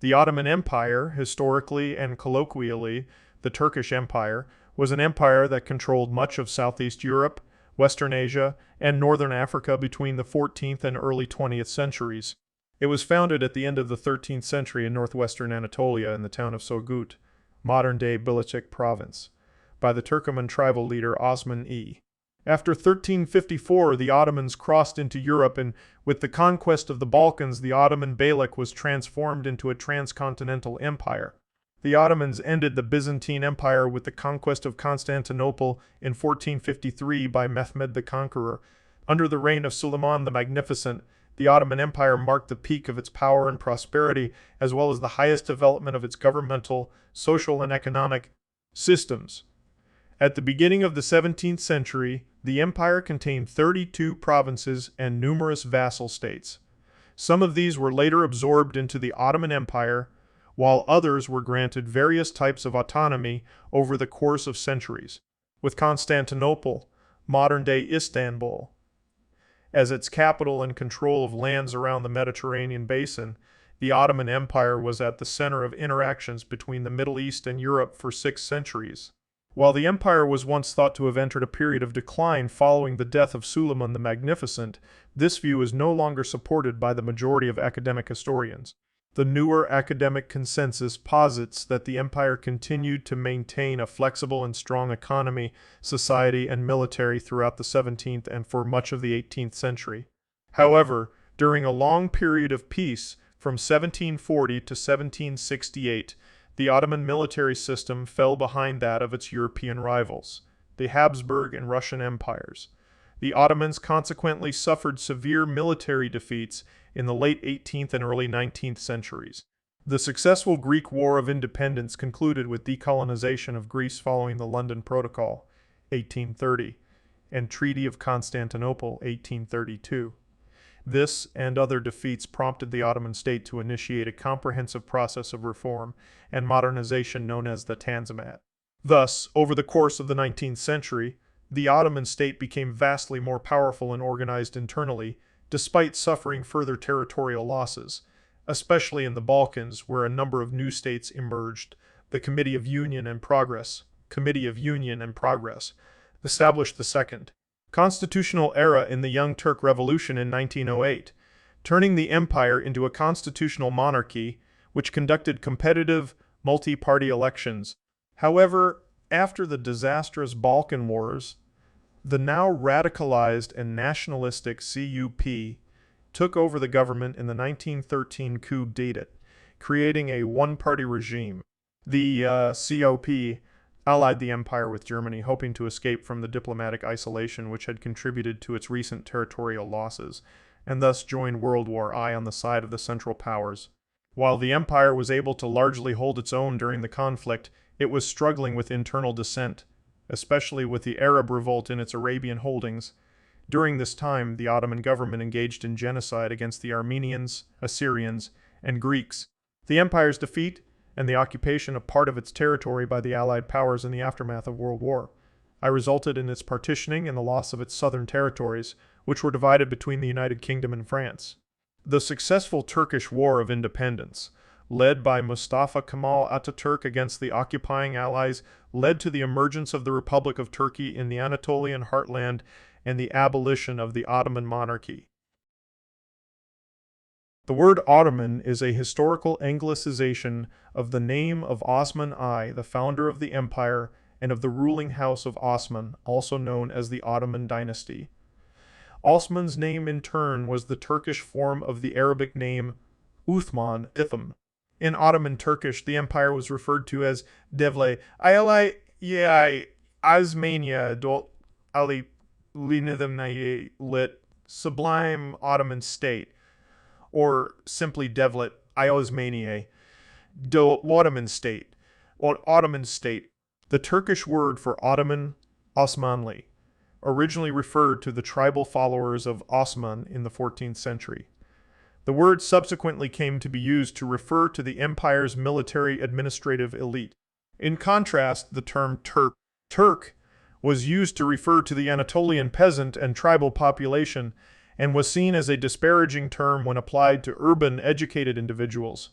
The Ottoman Empire, historically and colloquially the Turkish Empire, was an empire that controlled much of Southeast Europe, Western Asia, and Northern Africa between the 14th and early 20th centuries. It was founded at the end of the 13th century in northwestern Anatolia in the town of Sogut, modern-day Bilecik province, by the Turkoman tribal leader Osman I. After 1354, the Ottomans crossed into Europe, and with the conquest of the Balkans, the Ottoman Beylik was transformed into a transcontinental empire. The Ottomans ended the Byzantine Empire with the conquest of Constantinople in 1453 by Mehmed the Conqueror. Under the reign of Suleiman the Magnificent, the Ottoman Empire marked the peak of its power and prosperity, as well as the highest development of its governmental, social, and economic systems. At the beginning of the 17th century, the empire contained 32 provinces and numerous vassal states. Some of these were later absorbed into the Ottoman Empire, while others were granted various types of autonomy over the course of centuries, with Constantinople, modern-day Istanbul, as its capital and control of lands around the Mediterranean basin. The Ottoman Empire was at the center of interactions between the Middle East and Europe for 6 centuries. While the empire was once thought to have entered a period of decline following the death of Suleiman the Magnificent, this view is no longer supported by the majority of academic historians. The newer academic consensus posits that the empire continued to maintain a flexible and strong economy, society, and military throughout the 17th and for much of the 18th century. However, during a long period of peace, from 1740 to 1768, the Ottoman military system fell behind that of its European rivals, the Habsburg and Russian empires. The Ottomans consequently suffered severe military defeats in the late 18th and early 19th centuries. The successful Greek War of Independence concluded with decolonization of Greece following the London Protocol, 1830, and Treaty of Constantinople, 1832. This and other defeats prompted the Ottoman state to initiate a comprehensive process of reform and modernization known as the Tanzimat. Thus, over the course of the 19th century, the Ottoman state became vastly more powerful and organized internally, despite suffering further territorial losses, especially in the Balkans, where a number of new states emerged. The Committee of Union and Progress, established the second constitutional era in the Young Turk Revolution in 1908, turning the empire into a constitutional monarchy, which conducted competitive, multi-party elections. However, after the disastrous Balkan Wars, the now radicalized and nationalistic CUP took over the government in the 1913 coup d'état, creating a one-party regime. The COP allied the empire with Germany, hoping to escape from the diplomatic isolation which had contributed to its recent territorial losses, and thus joined World War I on the side of the Central Powers. While the empire was able to largely hold its own during the conflict, it was struggling with internal dissent, especially with the Arab Revolt in its Arabian holdings. During this time, the Ottoman government engaged in genocide against the Armenians, Assyrians, and Greeks. The empire's defeat and the occupation of part of its territory by the Allied powers in the aftermath of World War I resulted in its partitioning and the loss of its southern territories, which were divided between the United Kingdom and France. The successful Turkish War of Independence, led by Mustafa Kemal Ataturk against the occupying Allies, led to the emergence of the Republic of Turkey in the Anatolian heartland and the abolition of the Ottoman monarchy. The word Ottoman is a historical anglicization of the name of Osman I, the founder of the empire, and of the ruling house of Osman, also known as the Ottoman dynasty. Osman's name in turn was the Turkish form of the Arabic name Uthman, Itham. In Ottoman Turkish, the empire was referred to as Devlet Osmania Dol Ali Linitham lit Sublime Ottoman State, or simply Devlet Osmaniye, Ottoman State, or Ottoman State. The Turkish word for Ottoman, Osmanli, originally referred to the tribal followers of Osman in the 14th century. The word subsequently came to be used to refer to the empire's military administrative elite. In contrast, the term Turk was used to refer to the Anatolian peasant and tribal population, and was seen as a disparaging term when applied to urban, educated individuals.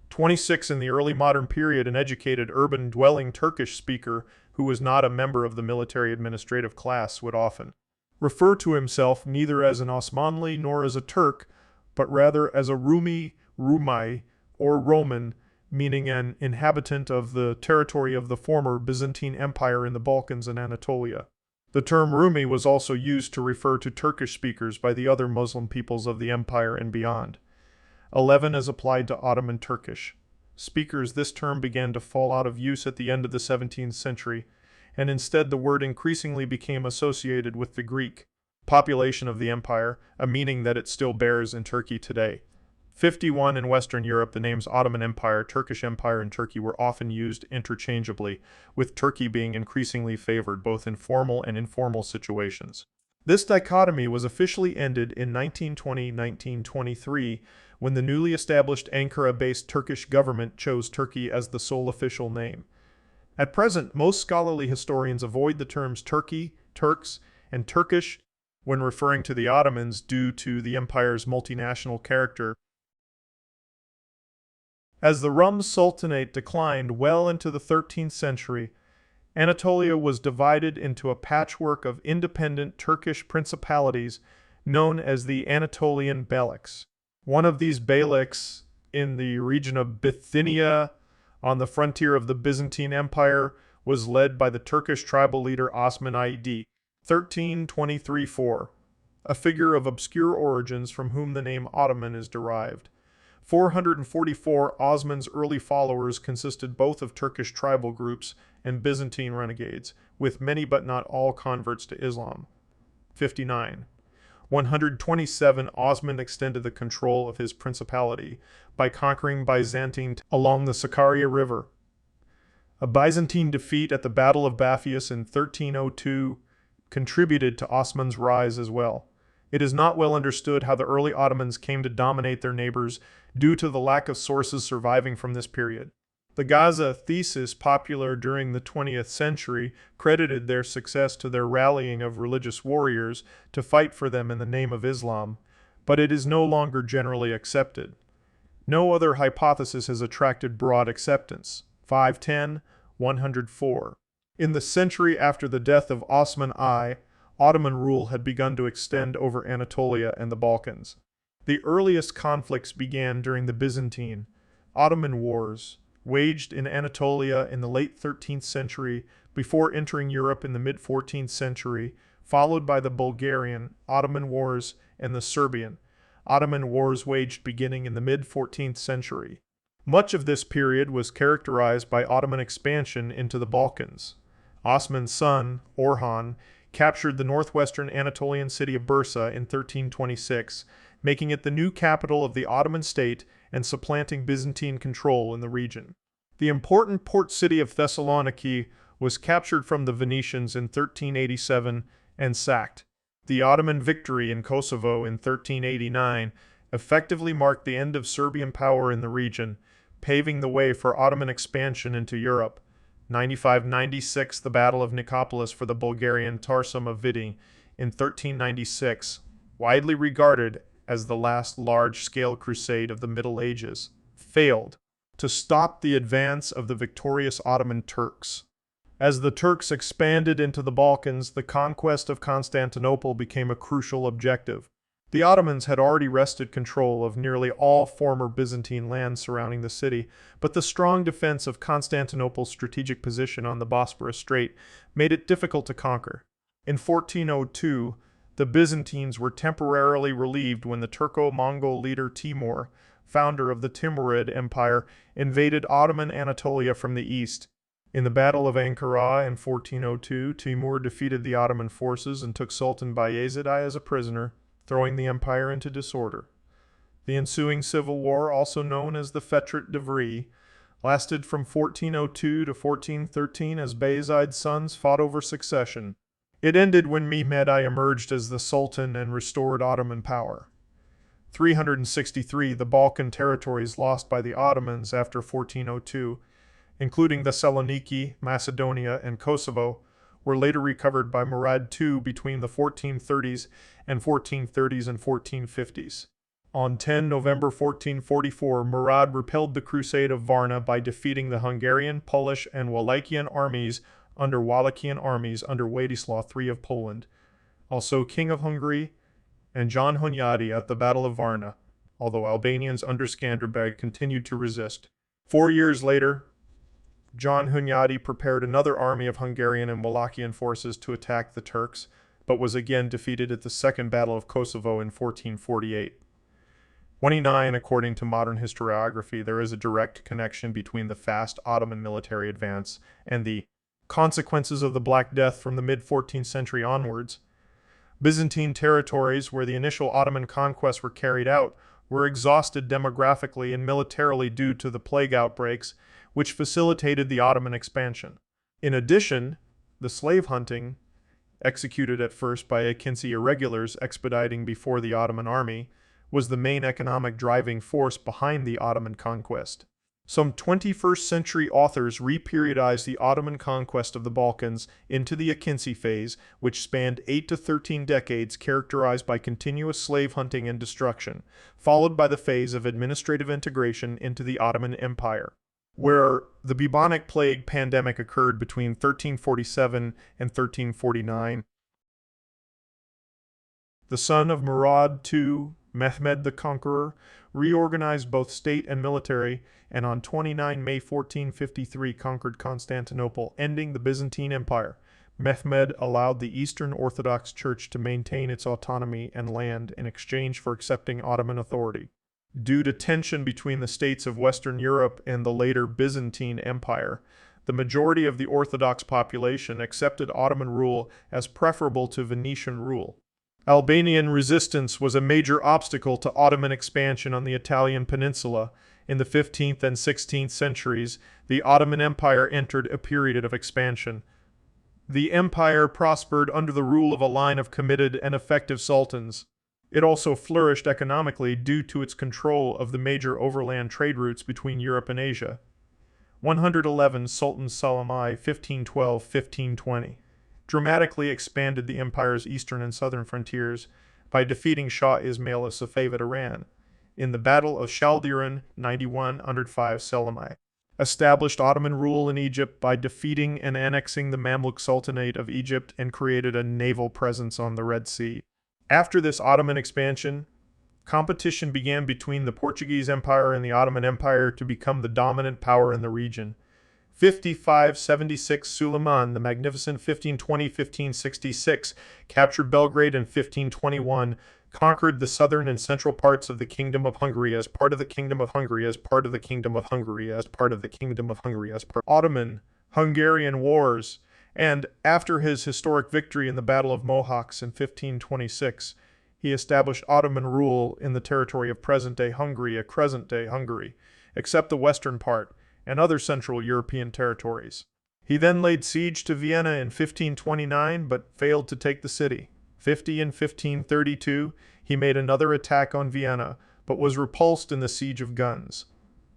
26 in the early modern period, an educated, urban-dwelling Turkish speaker who was not a member of the military administrative class would often refer to himself neither as an Osmanli nor as a Turk, but rather as a Rumi, Rumai, or Roman, meaning an inhabitant of the territory of the former Byzantine Empire in the Balkans and Anatolia. The term Rumi was also used to refer to Turkish speakers by the other Muslim peoples of the empire and beyond. 11 as applied to Ottoman Turkish speakers. This term began to fall out of use at the end of the 17th century, and instead the word increasingly became associated with the Greek population of the empire, a meaning that it still bears in Turkey today. 51 in Western Europe, the names Ottoman Empire, Turkish Empire, and Turkey were often used interchangeably, with Turkey being increasingly favored both in formal and informal situations. This dichotomy was officially ended in 1920-1923 when the newly established Ankara-based Turkish government chose Turkey as the sole official name. At present, most scholarly historians avoid the terms Turkey, Turks, and Turkish when referring to the Ottomans due to the empire's multinational character. As the Rum Sultanate declined well into the 13th century, Anatolia was divided into a patchwork of independent Turkish principalities known as the Anatolian Beyliks. One of these beyliks, in the region of Bithynia, on the frontier of the Byzantine Empire, was led by the Turkish tribal leader Osman ID, 1323-4, a figure of obscure origins from whom the name Ottoman is derived. 444 Osman's early followers consisted both of Turkish tribal groups and Byzantine renegades, with many but not all converts to Islam. 59. 127 Osman extended the control of his principality by conquering Byzantine along the Sakarya River. A Byzantine defeat at the Battle of Baphius in 1302 contributed to Osman's rise as well. It is not well understood how the early Ottomans came to dominate their neighbors due to the lack of sources surviving from this period. The Gaza thesis, popular during the 20th century, credited their success to their rallying of religious warriors to fight for them in the name of Islam, but it is no longer generally accepted. No other hypothesis has attracted broad acceptance. 510, 104. In the century after the death of Osman I, Ottoman rule had begun to extend over Anatolia and the Balkans. The earliest conflicts began during the Byzantine, Ottoman Wars, waged in Anatolia in the late 13th century before entering Europe in the mid-14th century, followed by the Bulgarian, Ottoman Wars, and the Serbian, Ottoman Wars waged beginning in the mid-14th century. Much of this period was characterized by Ottoman expansion into the Balkans. Osman's son, Orhan, captured the northwestern Anatolian city of Bursa in 1326, making it the new capital of the Ottoman state and supplanting Byzantine control in the region. The important port city of Thessaloniki was captured from the Venetians in 1387 and sacked. The Ottoman victory in Kosovo in 1389 effectively marked the end of Serbian power in the region, paving the way for Ottoman expansion into Europe. 95-96, the Battle of Nicopolis for the Bulgarian Tarsum of Vidi in 1396, widely regarded as the last large-scale crusade of the Middle Ages, failed to stop the advance of the victorious Ottoman Turks. As the Turks expanded into the Balkans, the conquest of Constantinople became a crucial objective. The Ottomans had already wrested control of nearly all former Byzantine lands surrounding the city, but the strong defense of Constantinople's strategic position on the Bosporus Strait made it difficult to conquer. In 1402, the Byzantines were temporarily relieved when the Turco-Mongol leader Timur, founder of the Timurid Empire, invaded Ottoman Anatolia from the east. In the Battle of Ankara in 1402, Timur defeated the Ottoman forces and took Sultan Bayezid I as a prisoner, throwing the empire into disorder. The ensuing civil war, also known as the Fetret Devri, lasted from 1402 to 1413 as Bayezid's sons fought over succession. It ended when Mehmed I emerged as the Sultan and restored Ottoman power. 363, the Balkan territories lost by the Ottomans after 1402, including Thessaloniki, Macedonia, and Kosovo, were later recovered by Murad II between the 1430s and 1450s. On 10 November 1444, Murad repelled the Crusade of Varna by defeating the Hungarian, Polish, and Wallachian armies under Władysław III of Poland, also King of Hungary, and John Hunyadi at the Battle of Varna, although Albanians under Skanderbeg continued to resist. 4 years later, John Hunyadi prepared another army of Hungarian and Wallachian forces to attack the Turks, but was again defeated at the Second Battle of Kosovo in 1448. 29. According to modern historiography, there is a direct connection between the fast Ottoman military advance and the consequences of the Black Death from the mid-14th century onwards. Byzantine territories, where the initial Ottoman conquests were carried out, were exhausted demographically and militarily due to the plague outbreaks, which facilitated the Ottoman expansion. In addition, the slave hunting, executed at first by Akinci irregulars expediting before the Ottoman army, was the main economic driving force behind the Ottoman conquest. Some 21st century authors reperiodized the Ottoman conquest of the Balkans into the Akinci phase, which spanned 8 to 13 decades characterized by continuous slave hunting and destruction, followed by the phase of administrative integration into the Ottoman Empire, where the bubonic plague pandemic occurred between 1347 and 1349. The son of Murad II, Mehmed the Conqueror, reorganized both state and military, and on 29 May 1453 conquered Constantinople, ending the Byzantine Empire. Mehmed allowed the Eastern Orthodox Church to maintain its autonomy and land in exchange for accepting Ottoman authority. Due to tension between the states of Western Europe and the later Byzantine Empire, the majority of the Orthodox population accepted Ottoman rule as preferable to Venetian rule. Albanian resistance was a major obstacle to Ottoman expansion on the Italian peninsula. In the 15th and 16th centuries, the Ottoman Empire entered a period of expansion. The empire prospered under the rule of a line of committed and effective sultans. It also flourished economically due to its control of the major overland trade routes between Europe and Asia. 111 Sultan Salamai 1512-1520 dramatically expanded the empire's eastern and southern frontiers by defeating Shah Ismail of Safavid Iran in the Battle of Chaldiran 9105. Salamai established Ottoman rule in Egypt by defeating and annexing the Mamluk Sultanate of Egypt and created a naval presence on the Red Sea. After this Ottoman expansion, competition began between the Portuguese Empire and the Ottoman Empire to become the dominant power in the region. 5576 Suleiman the Magnificent 1520-1566 captured Belgrade in 1521, conquered the southern and central parts of the Kingdom of Hungary as part of the Kingdom of Hungary as part of the Kingdom of Hungary as part of the Kingdom of Hungary as part Ottoman-Hungarian Wars, and after his historic victory in the Battle of Mohacs in 1526, he established Ottoman rule in the territory of present-day Hungary, except the western part, and other Central European territories. He then laid siege to Vienna in 1529, but failed to take the city. 1532, he made another attack on Vienna, but was repulsed in the Siege of Guns.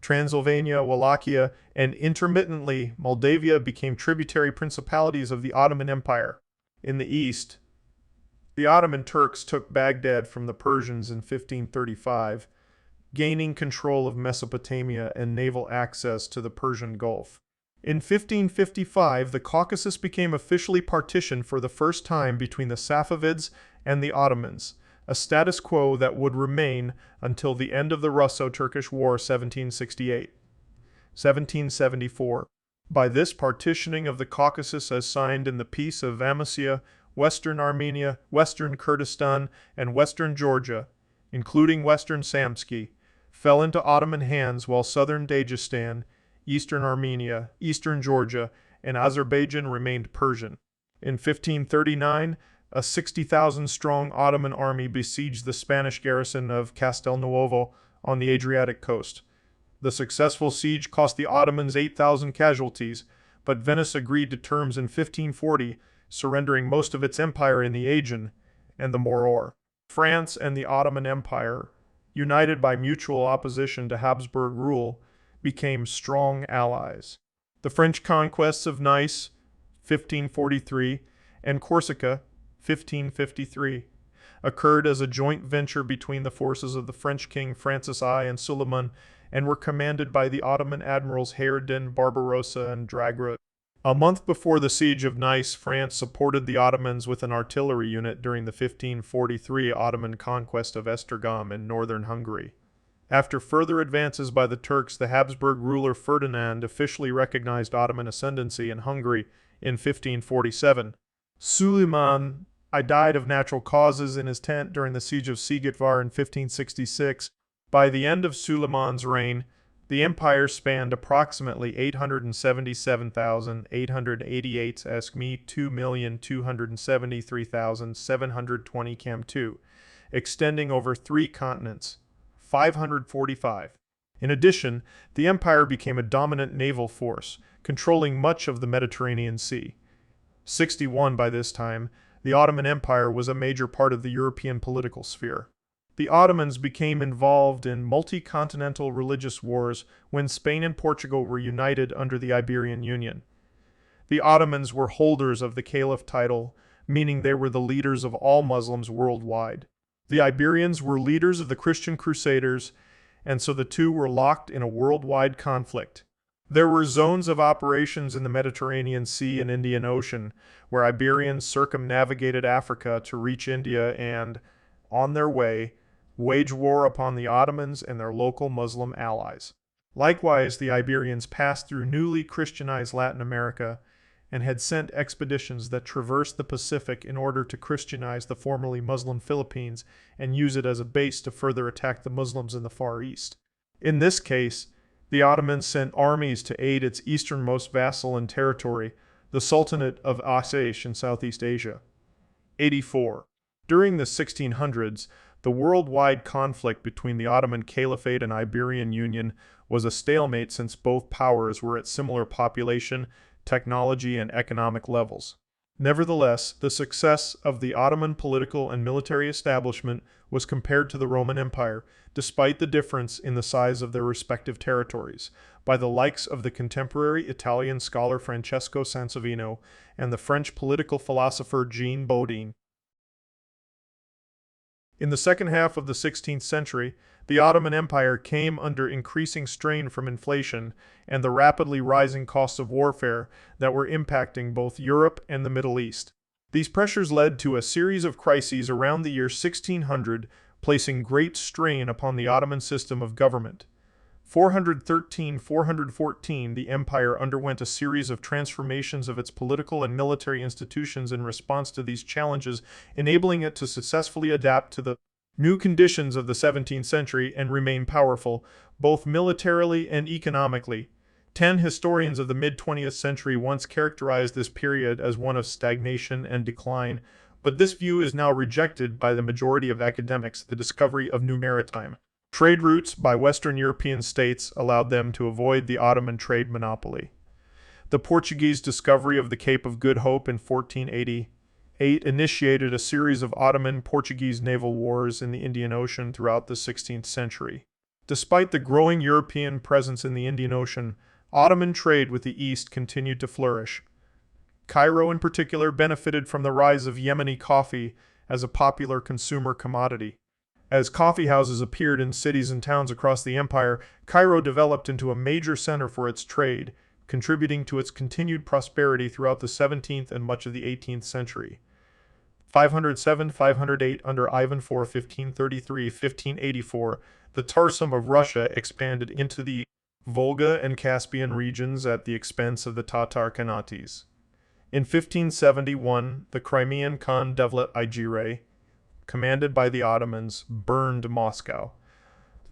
Transylvania, Wallachia, and intermittently Moldavia became tributary principalities of the Ottoman Empire. In the east, the Ottoman Turks took Baghdad from the Persians in 1535, gaining control of Mesopotamia and naval access to the Persian Gulf. In 1555, the Caucasus became officially partitioned for the first time between the Safavids and the Ottomans, a status quo that would remain until the end of the Russo-Turkish War 1774. By this partitioning of the Caucasus as signed in the Peace of Amasya, Western Armenia, Western Kurdistan, and Western Georgia, including Western Samtsky, fell into Ottoman hands, while southern Dagestan, eastern Armenia, eastern Georgia, and Azerbaijan remained Persian. In 1539, a 60,000-strong Ottoman army besieged the Spanish garrison of Castelnuovo on the Adriatic coast. The successful siege cost the Ottomans 8,000 casualties, but Venice agreed to terms in 1540, surrendering most of its empire in the Aegean and the Moror. France and the Ottoman Empire, united by mutual opposition to Habsburg rule, became strong allies. The French conquests of Nice, 1543, and Corsica, 1553, occurred as a joint venture between the forces of the French king Francis I and Suleiman, and were commanded by the Ottoman admirals Hayreddin, Barbarossa, and Dragut. A month before the siege of Nice, France supported the Ottomans with an artillery unit during the 1543 Ottoman conquest of Esztergom in northern Hungary. After further advances by the Turks, the Habsburg ruler Ferdinand officially recognized Ottoman ascendancy in Hungary in 1547. Suleiman I died of natural causes in his tent during the siege of Sigetvar in 1566. By the end of Suleiman's reign, the empire spanned approximately 877,888 sk 2,273,720 km2, extending over 3 continents, 545. In addition, the empire became a dominant naval force, controlling much of the Mediterranean Sea. 61 by this time, the Ottoman Empire was a major part of the European political sphere. The Ottomans became involved in multi-continental religious wars when Spain and Portugal were united under the Iberian Union. The Ottomans were holders of the Caliph title, meaning they were the leaders of all Muslims worldwide. The Iberians were leaders of the Christian Crusaders, and so the two were locked in a worldwide conflict. There were zones of operations in the Mediterranean Sea and Indian Ocean, where Iberians circumnavigated Africa to reach India and, on their way, wage war upon the Ottomans and their local Muslim allies. Likewise, the Iberians passed through newly Christianized Latin America and had sent expeditions that traversed the Pacific in order to Christianize the formerly Muslim Philippines and use it as a base to further attack the Muslims in the Far East. In this case, the Ottomans sent armies to aid its easternmost vassal and territory, the Sultanate of Asaish in Southeast Asia. 84. During the 1600s, the worldwide conflict between the Ottoman Caliphate and Iberian Union was a stalemate since both powers were at similar population, technology, and economic levels. Nevertheless, the success of the Ottoman political and military establishment was compared to the Roman Empire, despite the difference in the size of their respective territories, by the likes of the contemporary Italian scholar Francesco Sansovino and the French political philosopher Jean Bodin. In the second half of the 16th century, the Ottoman Empire came under increasing strain from inflation and the rapidly rising costs of warfare that were impacting both Europe and the Middle East. These pressures led to a series of crises around the year 1600, placing great strain upon the Ottoman system of government. 413-414, the empire underwent a series of transformations of its political and military institutions in response to these challenges, enabling it to successfully adapt to the new conditions of the 17th century and remain powerful, both militarily and economically. 10 historians of the mid-20th century once characterized this period as one of stagnation and decline, but this view is now rejected by the majority of academics. The discovery of new maritime trade routes by Western European states allowed them to avoid the Ottoman trade monopoly. The Portuguese discovery of the Cape of Good Hope in 1488 initiated a series of Ottoman-Portuguese naval wars in the Indian Ocean throughout the 16th century. Despite the growing European presence in the Indian Ocean, Ottoman trade with the East continued to flourish. Cairo in particular benefited from the rise of Yemeni coffee as a popular consumer commodity. As coffee houses appeared in cities and towns across the empire, Cairo developed into a major center for its trade, contributing to its continued prosperity throughout the 17th and much of the 18th century. 507-508 under Ivan IV, 1533-1584, the Tarsum of Russia expanded into the Volga and Caspian regions at the expense of the Tatar Khanates. In 1571, the Crimean Khan Devlet Igire, commanded by the Ottomans, burned Moscow.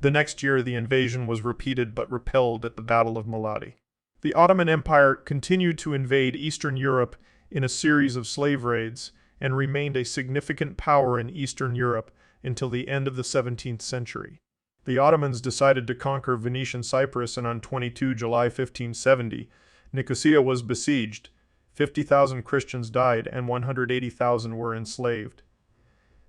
The next year, the invasion was repeated but repelled at the Battle of Maladi. The Ottoman Empire continued to invade Eastern Europe in a series of slave raids and remained a significant power in Eastern Europe until the end of the 17th century. The Ottomans decided to conquer Venetian Cyprus, and on 22 July 1570, Nicosia was besieged. 50,000 Christians died and 180,000 were enslaved.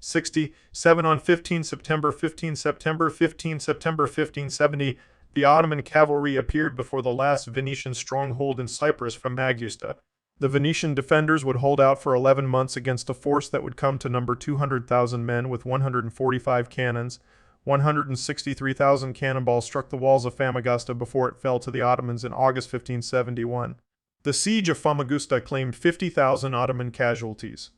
67 on 15 September 1570, the Ottoman cavalry appeared before the last Venetian stronghold in Cyprus from Magusta. The Venetian defenders would hold out for 11 months against a force that would come to number 200,000 men with 145 cannons. 163,000 cannonballs struck the walls of Famagusta before it fell to the Ottomans in August 1571. The siege of Famagusta claimed 50,000 Ottoman casualties.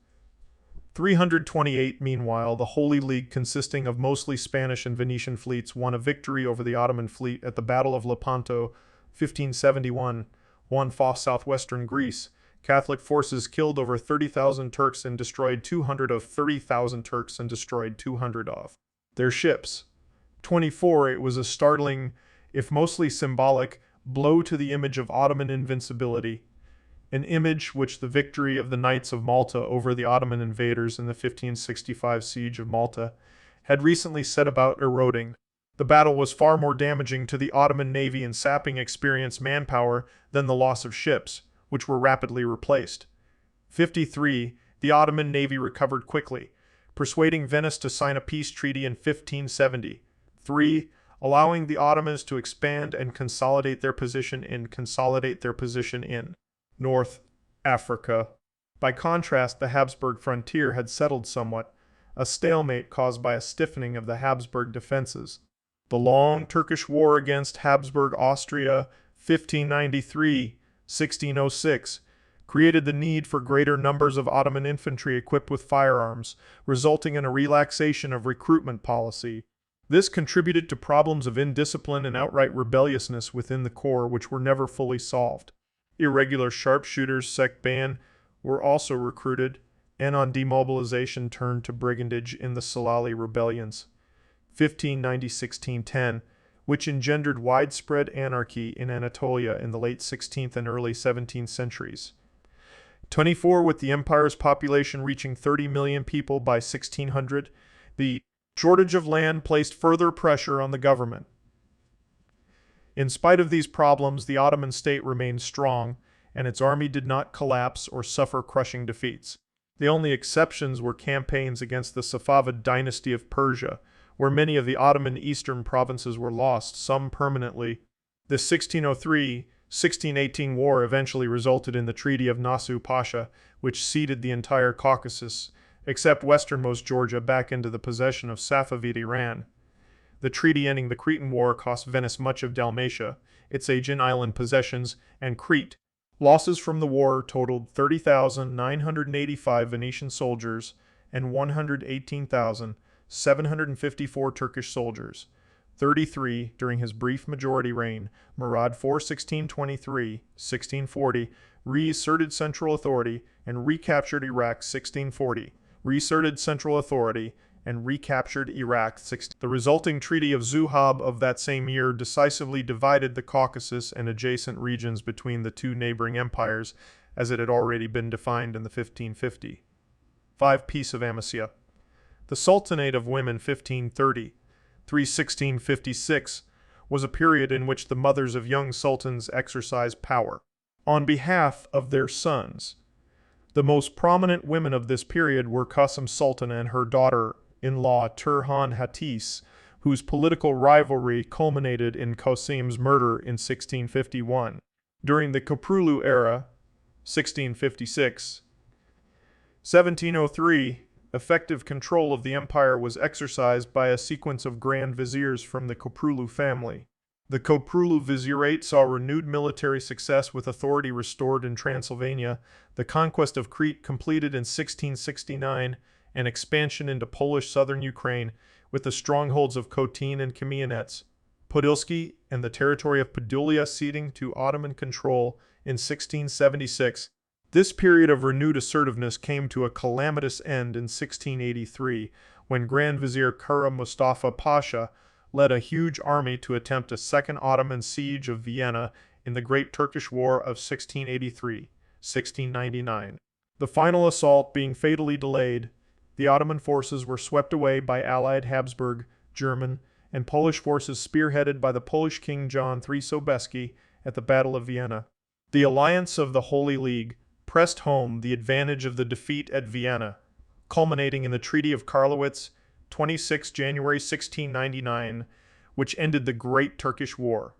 328, meanwhile, the Holy League, consisting of mostly Spanish and Venetian fleets, won a victory over the Ottoman fleet at the Battle of Lepanto, 1571, won southwestern Greece. Catholic forces killed over 30,000 Turks and destroyed 200 of 30,000 Turks and destroyed 200 of their ships. 24. It was a startling, if mostly symbolic, blow to the image of Ottoman invincibility, an image which the victory of the Knights of Malta over the Ottoman invaders in the 1565 siege of Malta had recently set about eroding. The battle was far more damaging to the Ottoman navy in sapping experienced manpower than the loss of ships, which were rapidly replaced. 53. The Ottoman navy recovered quickly, persuading Venice to sign a peace treaty in 1570. 3. Allowing the Ottomans to expand and consolidate their position in North Africa. By contrast, the Habsburg frontier had settled somewhat, a stalemate caused by a stiffening of the Habsburg defenses. The long Turkish War against Habsburg Austria, 1593-1606, created the need for greater numbers of Ottoman infantry equipped with firearms, resulting in a relaxation of recruitment policy. This contributed to problems of indiscipline and outright rebelliousness within the corps, which were never fully solved. Irregular sharpshooters, Sekban, were also recruited, and on demobilization turned to brigandage in the Salali rebellions, 1590-1610, which engendered widespread anarchy in Anatolia in the late 16th and early 17th centuries. 24. With the empire's population reaching 30 million people by 1600, the shortage of land placed further pressure on the government. In spite of these problems, the Ottoman state remained strong, and its army did not collapse or suffer crushing defeats. The only exceptions were campaigns against the Safavid dynasty of Persia, where many of the Ottoman eastern provinces were lost, some permanently. The 1603-1618 war eventually resulted in the Treaty of Nasu Pasha, which ceded the entire Caucasus, except westernmost Georgia, back into the possession of Safavid Iran. The treaty ending the Cretan War cost Venice much of Dalmatia, its Aegean island possessions, and Crete. Losses from the war totaled 30,985 Venetian soldiers and 118,754 Turkish soldiers. 33. During his brief majority reign, Murad IV, 1623-1640, reasserted central authority and recaptured Iraq. 1640. Reasserted central authority and recaptured Iraq. The resulting Treaty of Zuhab of that same year decisively divided the Caucasus and adjacent regions between the two neighboring empires, as it had already been defined in the 1550. 5. Peace of Amasya. The Sultanate of Women, 1530-1656, was a period in which the mothers of young sultans exercised power on behalf of their sons. The most prominent women of this period were Qasim Sultan and her daughter-in-law Turhan Hatis, whose political rivalry culminated in Qasim's murder in 1651. During the Köprülü era, 1656, 1703, effective control of the empire was exercised by a sequence of grand viziers from the Köprülü family. The Köprülü Vizierate saw renewed military success with authority restored in Transylvania, the conquest of Crete completed in 1669, and expansion into Polish southern Ukraine, with the strongholds of Kotin and Kamianets, Podilsky, and the territory of Podulia ceding to Ottoman control in 1676. This period of renewed assertiveness came to a calamitous end in 1683, when Grand Vizier Kara Mustafa Pasha led a huge army to attempt a second Ottoman siege of Vienna in the Great Turkish War of 1683-1699. The final assault being fatally delayed, the Ottoman forces were swept away by allied Habsburg, German, and Polish forces spearheaded by the Polish King John III Sobieski at the Battle of Vienna. The alliance of the Holy League pressed home the advantage of the defeat at Vienna, culminating in the Treaty of Karlowitz, 26 January 1699, which ended the Great Turkish War.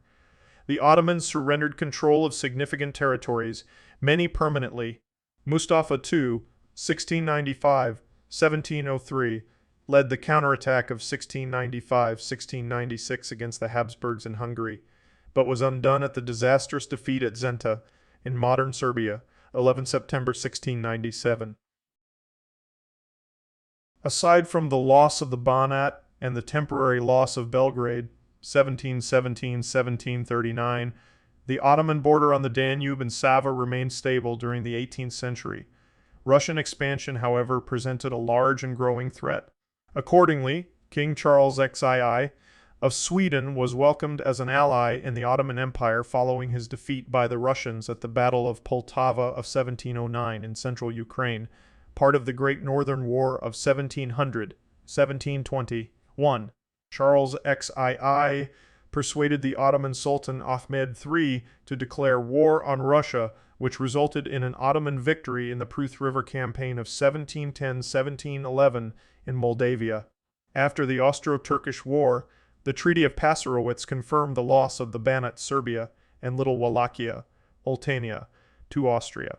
The Ottomans surrendered control of significant territories, many permanently. Mustafa II, 1695-1703, led the counterattack of 1695-1696 against the Habsburgs in Hungary, but was undone at the disastrous defeat at Zenta in modern Serbia, 11 September 1697. Aside from the loss of the Banat and the temporary loss of Belgrade, 1717-1739, the Ottoman border on the Danube and Sèvres remained stable during the 18th century. Russian expansion, however, presented a large and growing threat. Accordingly, King Charles XII of Sweden was welcomed as an ally in the Ottoman Empire following his defeat by the Russians at the Battle of Poltava of 1709 in central Ukraine, part of the Great Northern War of 1700-1721. Charles XII persuaded the Ottoman Sultan Ahmed III to declare war on Russia, which resulted in an Ottoman victory in the Pruth River Campaign of 1710-1711 in Moldavia. After the Austro-Turkish War, the Treaty of Passarowitz confirmed the loss of the Banat Serbia and Little Wallachia, Oltenia, to Austria.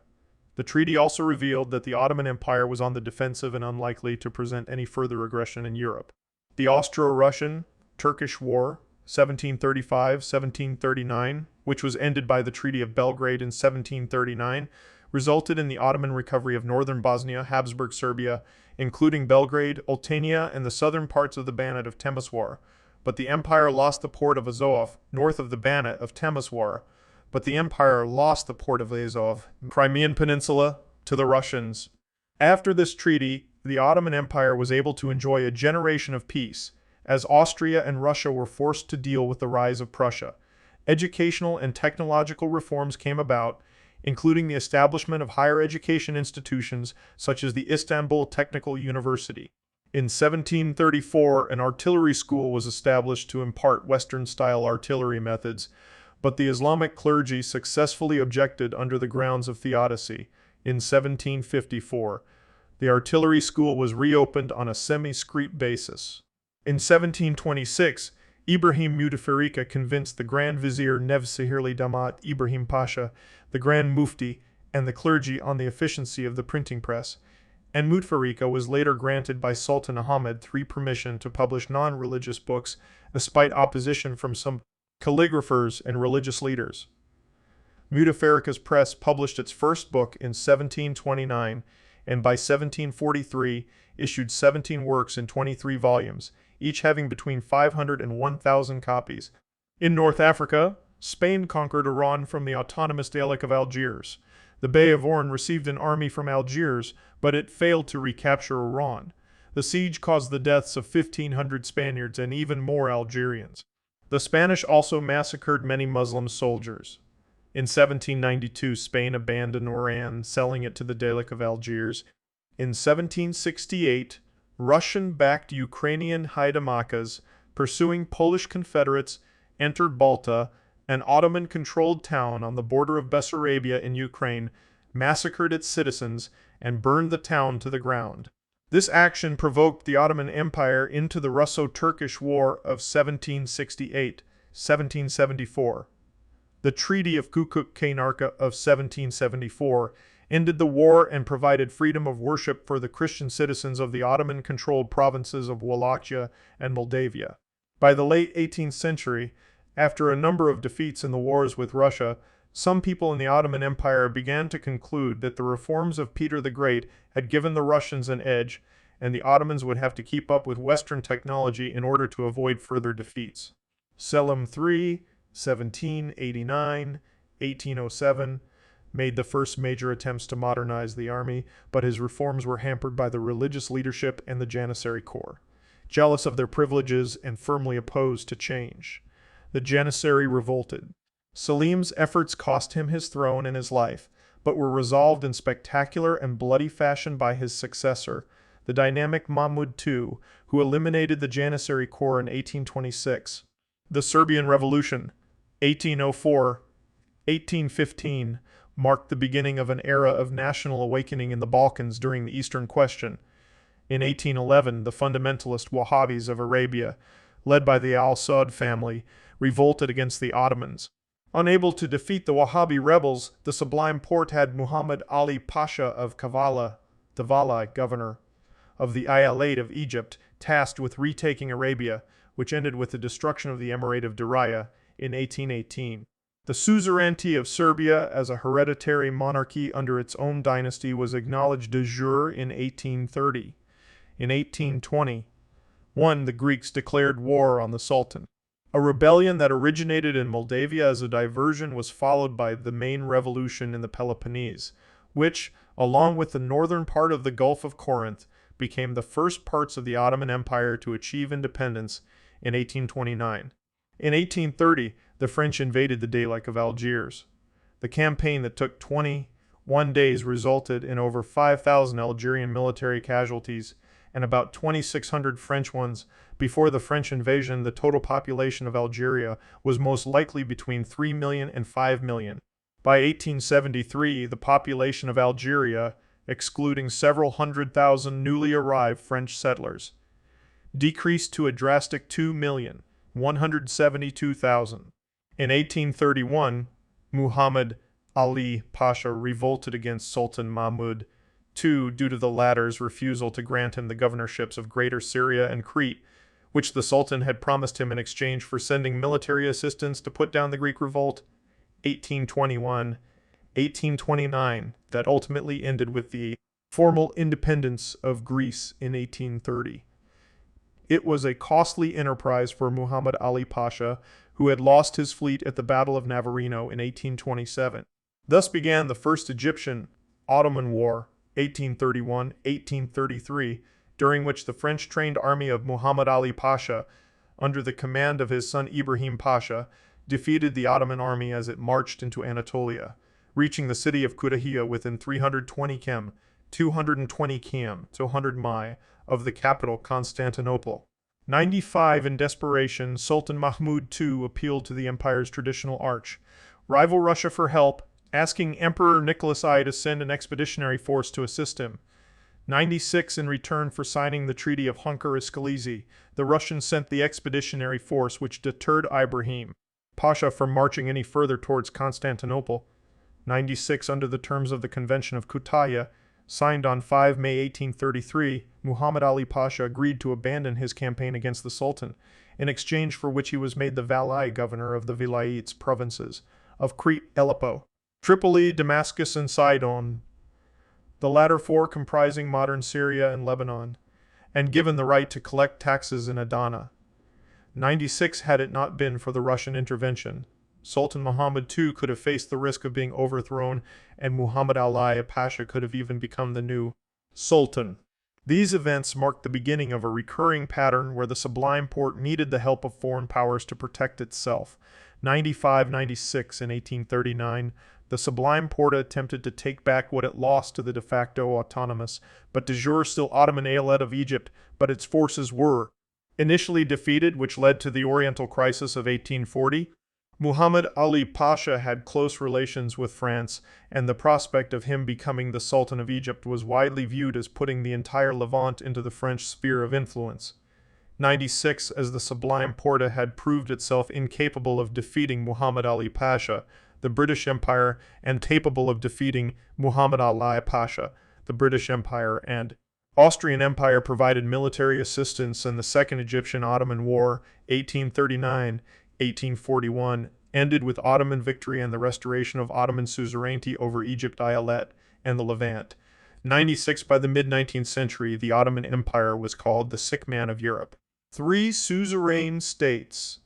The treaty also revealed that the Ottoman Empire was on the defensive and unlikely to present any further aggression in Europe. The Austro-Russian-Turkish War, 1735-1739, which was ended by the Treaty of Belgrade in 1739, resulted in the Ottoman recovery of northern Bosnia, Habsburg Serbia, including Belgrade, Oltenia, and the southern parts of the Banat of Temeswar. But the empire lost the port of Azov, north of the Banat of Temeswar. Crimean Peninsula, to the Russians. After this treaty, the Ottoman Empire was able to enjoy a generation of peace, as Austria and Russia were forced to deal with the rise of Prussia. Educational and technological reforms came about, including the establishment of higher education institutions such as the Istanbul Technical University. In 1734, an artillery school was established to impart Western-style artillery methods, but the Islamic clergy successfully objected under the grounds of theodicy. In 1754, the artillery school was reopened on a semi-discrete basis. In 1726, Ibrahim Mutafarika convinced the Grand Vizier Nevsehirli Damat Ibrahim Pasha, the Grand Mufti, and the clergy on the efficiency of the printing press, and Mutafarika was later granted by Sultan Ahmed III permission to publish non-religious books, despite opposition from some calligraphers and religious leaders. Mutafarika's press published its first book in 1729, and by 1743 issued 17 works in 23 volumes, each having between 500 and 1,000 copies. In North Africa, Spain conquered Oran from the autonomous Dalek of Algiers. The Bey of Oran received an army from Algiers, but it failed to recapture Oran. The siege caused the deaths of 1,500 Spaniards and even more Algerians. The Spanish also massacred many Muslim soldiers. In 1792, Spain abandoned Oran, selling it to the Dalek of Algiers. In 1768, Russian-backed Ukrainian Haidamakas, pursuing Polish Confederates, entered Balta, an Ottoman-controlled town on the border of Bessarabia in Ukraine, massacred its citizens, and burned the town to the ground. This action provoked the Ottoman Empire into the Russo-Turkish War of 1768-1774. The Treaty of Kukuk-Kaynarka of 1774 ended the war and provided freedom of worship for the Christian citizens of the Ottoman-controlled provinces of Wallachia and Moldavia. By the late 18th century, after a number of defeats in the wars with Russia, some people in the Ottoman Empire began to conclude that the reforms of Peter the Great had given the Russians an edge, and the Ottomans would have to keep up with Western technology in order to avoid further defeats. Selim III, 1789-1807, made the first major attempts to modernize the army, but his reforms were hampered by the religious leadership and the Janissary Corps, jealous of their privileges and firmly opposed to change. The Janissary revolted. Selim's efforts cost him his throne and his life, but were resolved in spectacular and bloody fashion by his successor, the dynamic Mahmud II, who eliminated the Janissary Corps in 1826. The Serbian Revolution, 1804-1815, marked the beginning of an era of national awakening in the Balkans during the Eastern Question. In 1811, the fundamentalist Wahhabis of Arabia, led by the Al Saud family, revolted against the Ottomans. Unable to defeat the Wahhabi rebels, the Sublime Porte had Muhammad Ali Pasha of Kavala, the Vala governor of the Eyalet of Egypt, tasked with retaking Arabia, which ended with the destruction of the Emirate of Diriyah in 1818. The suzerainty of Serbia as a hereditary monarchy under its own dynasty was acknowledged de jure in 1830. In 1821, the Greeks declared war on the Sultan. A rebellion that originated in Moldavia as a diversion was followed by the main revolution in the Peloponnese, which, along with the northern part of the Gulf of Corinth, became the first parts of the Ottoman Empire to achieve independence in 1829. In 1830, the French invaded the Deylik of Algiers. The campaign that took 21 days resulted in over 5,000 Algerian military casualties and about 2,600 French ones. Before the French invasion, the total population of Algeria was most likely between 3 million and 5 million. By 1873, the population of Algeria, excluding several 100,000 newly arrived French settlers, decreased to a drastic 2,172,000. In 1831, Muhammad Ali Pasha revolted against Sultan Mahmud II due to the latter's refusal to grant him the governorships of Greater Syria and Crete, which the Sultan had promised him in exchange for sending military assistance to put down the Greek revolt. 1821, 1829, that ultimately ended with the formal independence of Greece in 1830. It was a costly enterprise for Muhammad Ali Pasha, who had lost his fleet at the Battle of Navarino in 1827. Thus began the First Egyptian-Ottoman War, 1831-1833, during which the French-trained army of Muhammad Ali Pasha, under the command of his son Ibrahim Pasha, defeated the Ottoman army as it marched into Anatolia, reaching the city of Kütahya within 320 km, 220 km, 200 mi, of the capital Constantinople. 95 in desperation, Sultan Mahmud II appealed to the empire's traditional arch rival Russia for help, asking Emperor Nicholas I to send an expeditionary force to assist him. 96 in return for signing the Treaty of Hunker-Skalisi, the Russians sent the expeditionary force which deterred Ibrahim Pasha from marching any further towards Constantinople. 96 under the terms of the Convention of Kütahya, signed on 5 May 1833, Muhammad Ali Pasha agreed to abandon his campaign against the Sultan, in exchange for which he was made the Vallae governor of the Vilayets provinces of Crete, Aleppo, Tripoli, Damascus, and Sidon, the latter four comprising modern Syria and Lebanon, and given the right to collect taxes in Adana. 96 had it not been for the Russian intervention, Sultan Muhammad II could have faced the risk of being overthrown, and Muhammad Ali Pasha could have even become the new Sultan. These events marked the beginning of a recurring pattern where the Sublime Porte needed the help of foreign powers to protect itself. 95, 96, and 1839, the Sublime Porte attempted to take back what it lost to the de facto autonomous, but de jure still Ottoman Eyalet of Egypt, but its forces were initially defeated, which led to the Oriental Crisis of 1840. Muhammad Ali Pasha had close relations with France, and the prospect of him becoming the Sultan of Egypt was widely viewed as putting the entire Levant into the French sphere of influence. 96, as the Sublime Porte had proved itself incapable of defeating Muhammad Ali Pasha, the British Empire, and capable of defeating Muhammad Ali Pasha, the British Empire, and Austrian Empire provided military assistance, and the Second Egyptian-Ottoman War, 1839-1841, ended with Ottoman victory and the restoration of Ottoman suzerainty over Egypt, Eyalet, and the Levant. 96, by the mid-19th century, the Ottoman Empire was called the sick man of Europe. 3 suzerain states,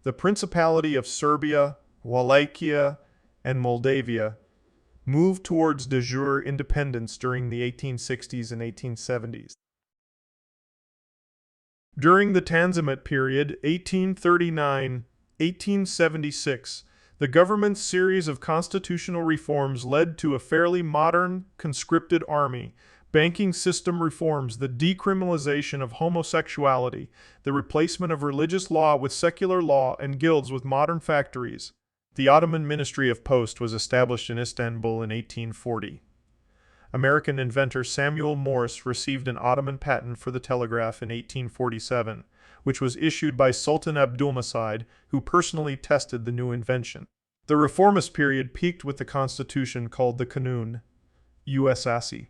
the Principality of Serbia, Wallachia, and Moldavia, moved towards de jure independence during the 1860s and 1870s. During the Tanzimat period, 1839-1876, the government's series of constitutional reforms led to a fairly modern, conscripted army, banking system reforms, the decriminalization of homosexuality, the replacement of religious law with secular law, and guilds with modern factories. The Ottoman Ministry of Post was established in Istanbul in 1840. American inventor Samuel Morse received an Ottoman patent for the telegraph in 1847, which was issued by Sultan Abdülmecid, who personally tested the new invention. The reformist period peaked with the constitution called the Kanun, USASI.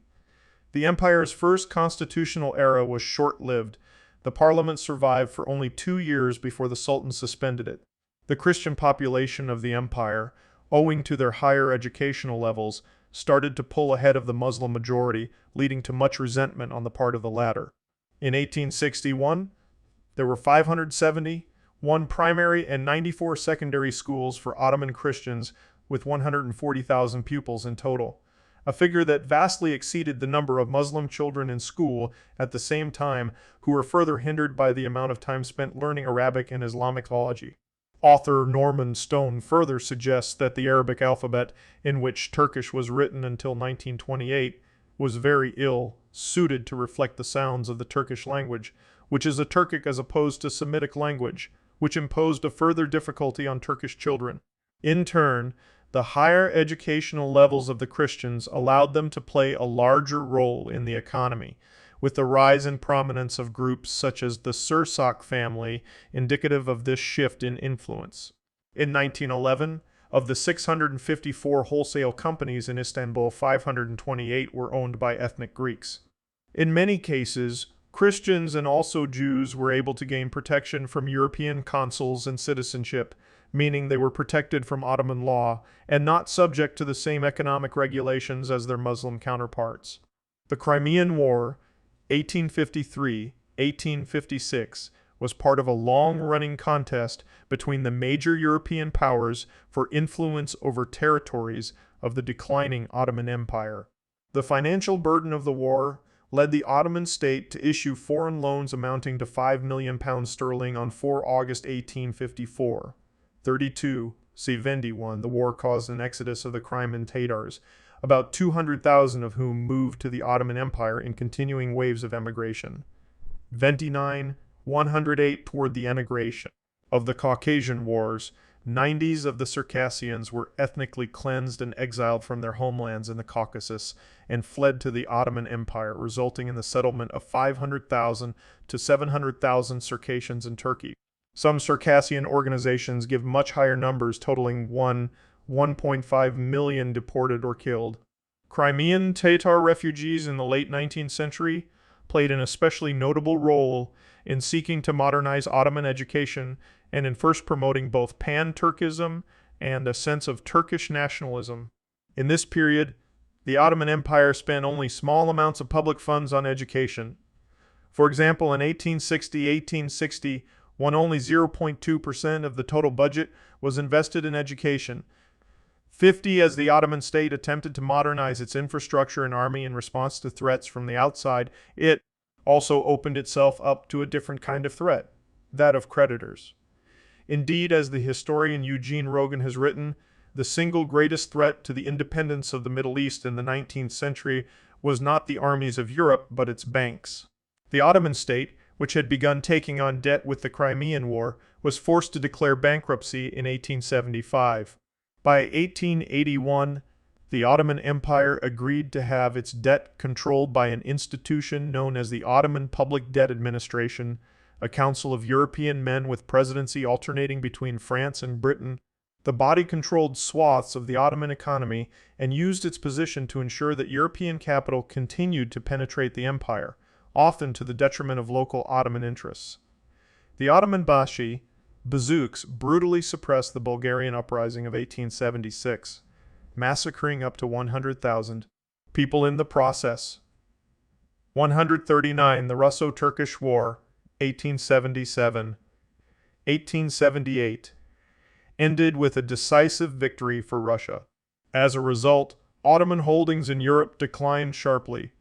The empire's first constitutional era was short-lived. The parliament survived for only 2 years before the sultan suspended it. The Christian population of the empire, owing to their higher educational levels, started to pull ahead of the Muslim majority, leading to much resentment on the part of the latter. In 1861, there were 571 primary and 94 secondary schools for Ottoman Christians with 140,000 pupils in total, a figure that vastly exceeded the number of Muslim children in school at the same time, who were further hindered by the amount of time spent learning Arabic and Islamic theology. Author Norman Stone further suggests that the Arabic alphabet, in which Turkish was written until 1928, was very ill suited to reflect the sounds of the Turkish language, which is a Turkic as opposed to Semitic language, which imposed a further difficulty on Turkish children. In turn, the higher educational levels of the Christians allowed them to play a larger role in the economy, with the rise in prominence of groups such as the Sursak family, indicative of this shift in influence. In 1911, of the 654 wholesale companies in Istanbul, 528 were owned by ethnic Greeks. In many cases, Christians and also Jews were able to gain protection from European consuls and citizenship, meaning they were protected from Ottoman law and not subject to the same economic regulations as their Muslim counterparts. The Crimean War, 1853-1856, was part of a long-running contest between the major European powers for influence over territories of the declining Ottoman Empire. The financial burden of the war led the Ottoman state to issue foreign loans amounting to £5 million on 4 August 1854. 32. See Vendi 1. The war caused an exodus of the Crimean Tatars, about 200,000 of whom moved to the Ottoman Empire in continuing waves of emigration. Vendi 9. 108. Toward the emigration of the Caucasian Wars, 90s of the Circassians were ethnically cleansed and exiled from their homelands in the Caucasus and fled to the Ottoman Empire, resulting in the settlement of 500,000 to 700,000 Circassians in Turkey. Some Circassian organizations give much higher numbers, totaling 1.5 million deported or killed. Crimean Tatar refugees in the late 19th century played an especially notable role in seeking to modernize Ottoman education and in first promoting both pan-Turkism and a sense of Turkish nationalism. In this period, the Ottoman Empire spent only small amounts of public funds on education. For example, in 1860, when only 0.2% of the total budget was invested in education. 50 as the Ottoman state attempted to modernize its infrastructure and army in response to threats from the outside, it also opened itself up to a different kind of threat, that of creditors. Indeed, as the historian Eugene Rogan has written, the single greatest threat to the independence of the Middle East in the 19th century was not the armies of Europe, but its banks. The Ottoman state, which had begun taking on debt with the Crimean War, was forced to declare bankruptcy in 1875. By 1881, the Ottoman Empire agreed to have its debt controlled by an institution known as the Ottoman Public Debt Administration, a council of European men with presidency alternating between France and Britain. The body controlled swaths of the Ottoman economy and used its position to ensure that European capital continued to penetrate the empire, often to the detriment of local Ottoman interests. The Ottoman Bazouks brutally suppressed the Bulgarian uprising of 1876, massacring up to 100,000 people in the process. 139. The Russo-Turkish War, 1877. 1878 ended with a decisive victory for Russia. As a result, Ottoman holdings in Europe declined sharply.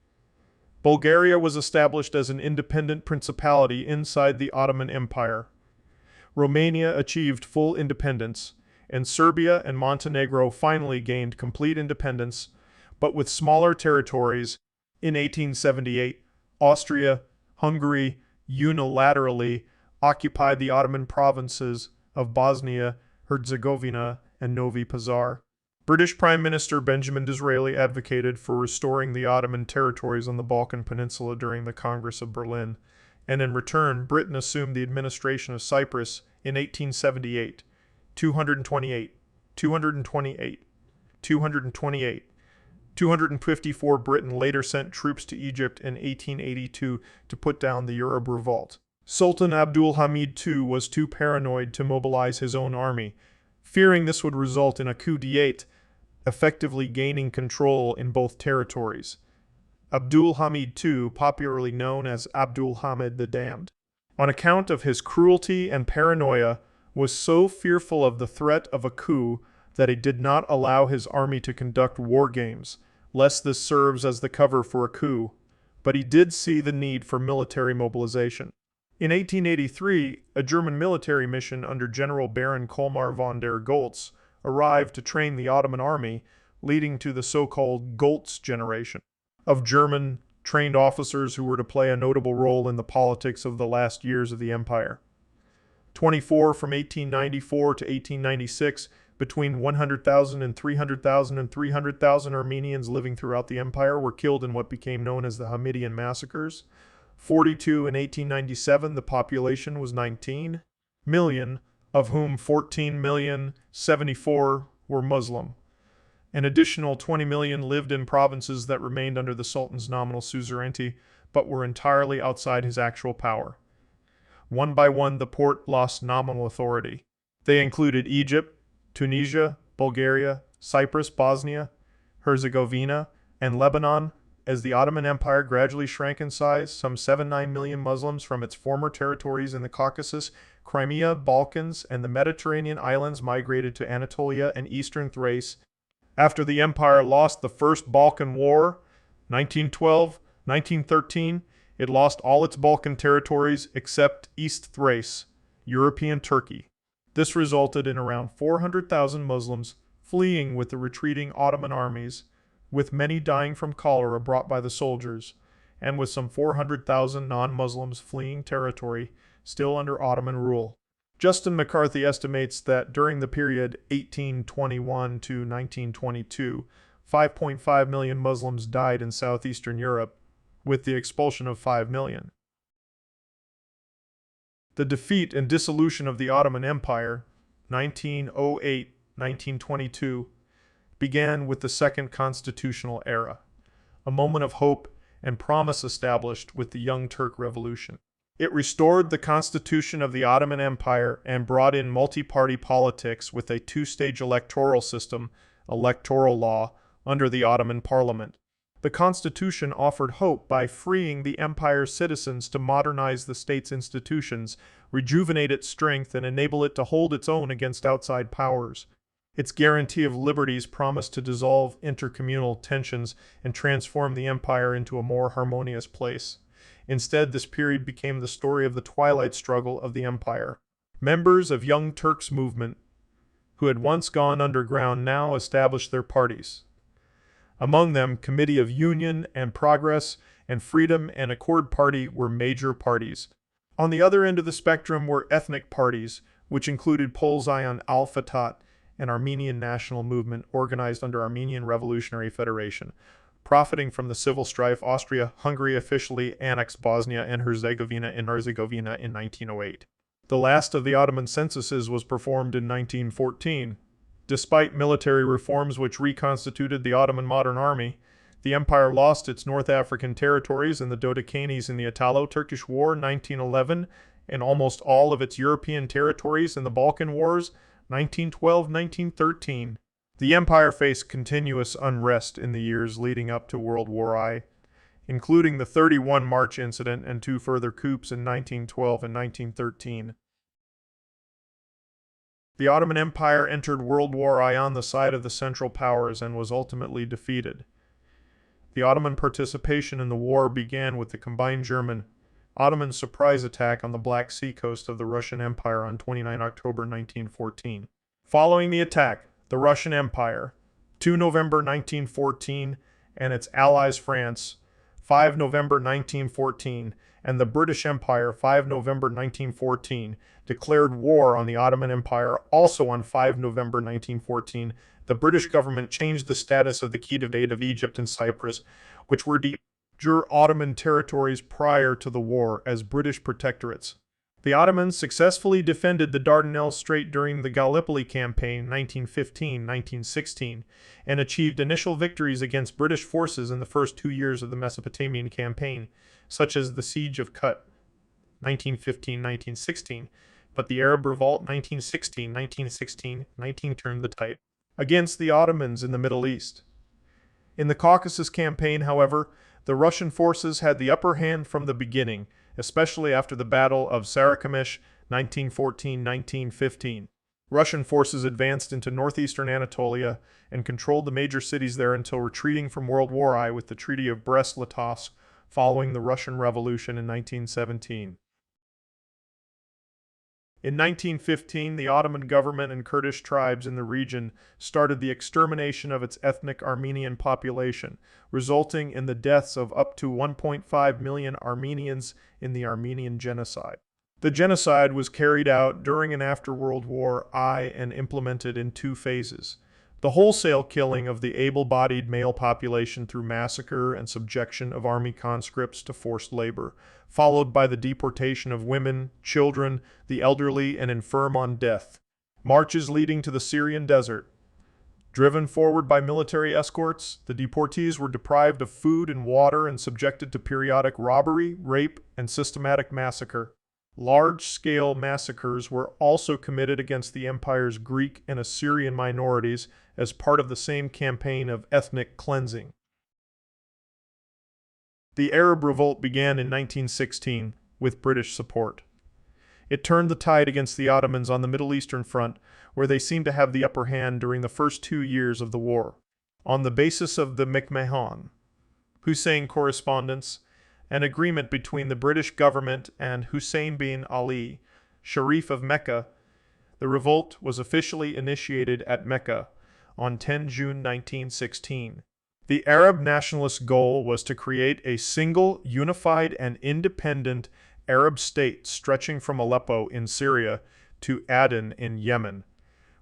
Bulgaria was established as an independent principality inside the Ottoman Empire. Romania achieved full independence, and Serbia and Montenegro finally gained complete independence, but with smaller territories. In 1878, Austria, Hungary unilaterally occupied the Ottoman provinces of Bosnia, Herzegovina, and Novi Pazar. British Prime Minister Benjamin Disraeli advocated for restoring the Ottoman territories on the Balkan Peninsula during the Congress of Berlin, and in return, Britain assumed the administration of Cyprus in 1878, 228 228. 228. 254 Britain later sent troops to Egypt in 1882 to put down the Arab revolt. Sultan Abdul Hamid II was too paranoid to mobilize his own army, fearing this would result in a coup d'état, effectively gaining control in both territories. Abdul Hamid II, popularly known as Abdul Hamid the Damned, on account of his cruelty and paranoia, was so fearful of the threat of a coup that he did not allow his army to conduct war games, lest this serves as the cover for a coup, but he did see the need for military mobilization. In 1883, a German military mission under General Baron Colmar von der Goltz arrived to train the Ottoman army, leading to the so-called Goltz generation of German trained officers who were to play a notable role in the politics of the last years of the empire. 24 from 1894 to 1896, between 100,000 and 300,000 Armenians living throughout the empire were killed in what became known as the Hamidian massacres. 42 in 1897, the population was 19 million, of whom 14,074,000 were Muslim. An additional 20 million lived in provinces that remained under the Sultan's nominal suzerainty, but were entirely outside his actual power. One by one, the Porte lost nominal authority. They included Egypt, Tunisia, Bulgaria, Cyprus, Bosnia, Herzegovina, and Lebanon. As the Ottoman Empire gradually shrank in size, some 7-9 million Muslims from its former territories in the Caucasus, Crimea, Balkans, and the Mediterranean islands migrated to Anatolia and eastern Thrace. After the empire lost the First Balkan War, 1912-1913, it lost all its Balkan territories except East Thrace, European Turkey. This resulted in around 400,000 Muslims fleeing with the retreating Ottoman armies, with many dying from cholera brought by the soldiers, and with some 400,000 non-Muslims fleeing territory still under Ottoman rule. Justin McCarthy estimates that during the period 1821 to 1922, 5.5 million Muslims died in southeastern Europe, with the expulsion of 5 million. The defeat and dissolution of the Ottoman Empire, 1908-1922, began with the Second Constitutional Era, a moment of hope and promise established with the Young Turk Revolution. It restored the constitution of the Ottoman Empire and brought in multi-party politics with a two-stage electoral system, electoral law, under the Ottoman Parliament. The constitution offered hope by freeing the empire's citizens to modernize the state's institutions, rejuvenate its strength, and enable it to hold its own against outside powers. Its guarantee of liberties promised to dissolve intercommunal tensions and transform the empire into a more harmonious place. Instead, this period became the story of the twilight struggle of the empire. Members of Young Turks movement, who had once gone underground, now established their parties. Among them, Committee of Union and Progress and Freedom and Accord Party were major parties. On the other end of the spectrum were ethnic parties, which included Pol-Zion Al-Fatah, an Armenian national movement organized under Armenian Revolutionary Federation. Profiting from the civil strife, Austria-Hungary officially annexed Bosnia and Herzegovina in 1908. The last of the Ottoman censuses was performed in 1914. Despite military reforms which reconstituted the Ottoman modern army, the empire lost its North African territories and the Dodecanese in the Italo-Turkish War 1911 and almost all of its European territories in the Balkan Wars 1912-1913. The empire faced continuous unrest in the years leading up to World War I, including the 31 March incident and 2 further coups in 1912 and 1913. The Ottoman Empire entered World War I on the side of the Central Powers and was ultimately defeated. The Ottoman participation in the war began with the combined German-Ottoman surprise attack on the Black Sea coast of the Russian Empire on 29 October 1914. Following the attack, the Russian Empire, 2 November 1914, and its allies France, 5 November 1914, and the British Empire, 5 November 1914, declared war on the Ottoman Empire. Also on 5 November 1914, the British government changed the status of the Khedivate of Egypt and Cyprus, which were de jure Ottoman territories prior to the war, as British protectorates. The Ottomans successfully defended the Dardanelles Strait during the Gallipoli Campaign 1915-1916 and achieved initial victories against British forces in the first 2 years of the Mesopotamian Campaign, such as the Siege of Kut 1915-1916, but the Arab Revolt 1916-1919 turned the tide against the Ottomans in the Middle East. In the Caucasus Campaign, however, the Russian forces had the upper hand from the beginning, especially after the Battle of Sarıkamış 1914-1915. Russian forces advanced into northeastern Anatolia and controlled the major cities there until retreating from World War I with the Treaty of Brest-Litovsk following the Russian Revolution in 1917. In 1915, the Ottoman government and Kurdish tribes in the region started the extermination of its ethnic Armenian population, resulting in the deaths of up to 1.5 million Armenians in the Armenian Genocide. The genocide was carried out during and after World War I and implemented in 2 phases. The wholesale killing of the able-bodied male population through massacre and subjection of army conscripts to forced labor, followed by the deportation of women, children, the elderly, and infirm on death. Marches leading to the Syrian desert. Driven forward by military escorts, the deportees were deprived of food and water and subjected to periodic robbery, rape, and systematic massacre. Large-scale massacres were also committed against the empire's Greek and Assyrian minorities as part of the same campaign of ethnic cleansing. The Arab Revolt began in 1916 with British support. It turned the tide against the Ottomans on the Middle Eastern front, where they seemed to have the upper hand during the first 2 years of the war. On the basis of the McMahon-Hussein Correspondence, an agreement between the British government and Hussein bin Ali, Sharif of Mecca, the revolt was officially initiated at Mecca on 10 June 1916. The Arab nationalist goal was to create a single, unified, and independent Arab state stretching from Aleppo in Syria to Aden in Yemen,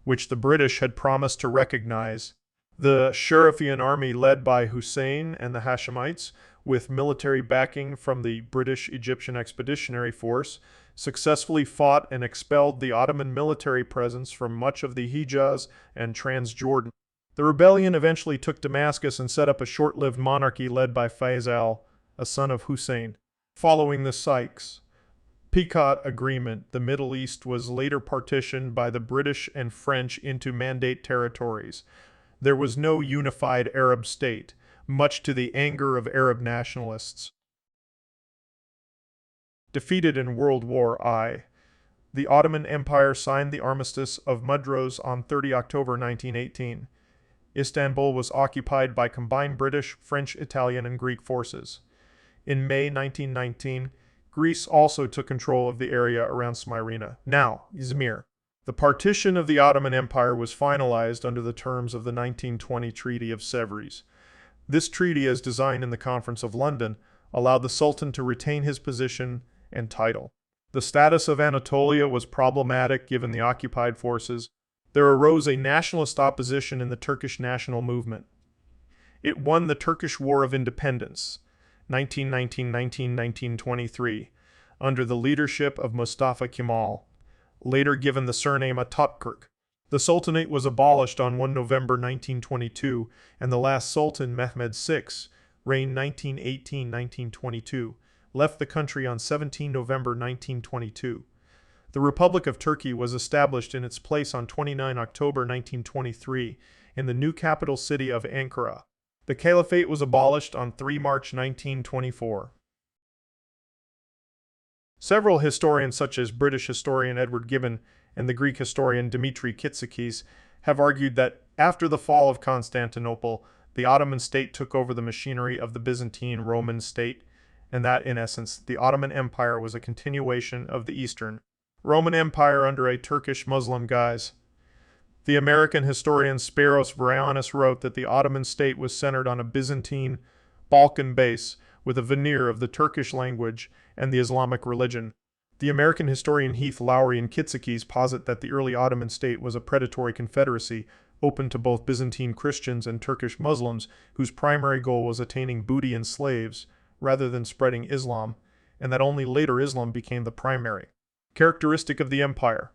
which the British had promised to recognize. The Sharifian army led by Hussein and the Hashemites, with military backing from the British Egyptian Expeditionary Force, successfully fought and expelled the Ottoman military presence from much of the Hijaz and Transjordan. The rebellion eventually took Damascus and set up a short-lived monarchy led by Faisal, a son of Hussein. Following the Sykes-Picot Agreement, the Middle East was later partitioned by the British and French into Mandate territories. There was no unified Arab state, much to the anger of Arab nationalists. Defeated in World War I, the Ottoman Empire signed the Armistice of Mudros on 30 October 1918. Istanbul was occupied by combined British, French, Italian, and Greek forces. In May 1919, Greece also took control of the area around Smyrna, now Izmir. The partition of the Ottoman Empire was finalized under the terms of the 1920 Treaty of Sèvres. This treaty, as designed in the Conference of London, allowed the Sultan to retain his position and title. The status of Anatolia was problematic given the occupied forces. There arose a nationalist opposition in the Turkish national movement. It won the Turkish War of Independence, 1919-1923, under the leadership of Mustafa Kemal, later given the surname Atatürk. The Sultanate was abolished on 1 November 1922, and the last Sultan, Mehmed VI, reigned 1918-1922, left the country on 17 November 1922. The Republic of Turkey was established in its place on 29 October 1923 in the new capital city of Ankara. The Caliphate was abolished on 3 March 1924. Several historians, such as British historian Edward Gibbon and the Greek historian Dimitri Kitsikis, have argued that after the fall of Constantinople, the Ottoman state took over the machinery of the Byzantine Roman state, and that, in essence, the Ottoman Empire was a continuation of the Eastern Roman Empire under a Turkish Muslim guise. The American historian Spiros Varayanis wrote that the Ottoman state was centered on a Byzantine Balkan base with a veneer of the Turkish language and the Islamic religion. The American historian Heath Lowry and Kitsikis posit that the early Ottoman state was a predatory confederacy open to both Byzantine Christians and Turkish Muslims whose primary goal was attaining booty and slaves rather than spreading Islam, and that only later Islam became the primary Characteristic of the empire.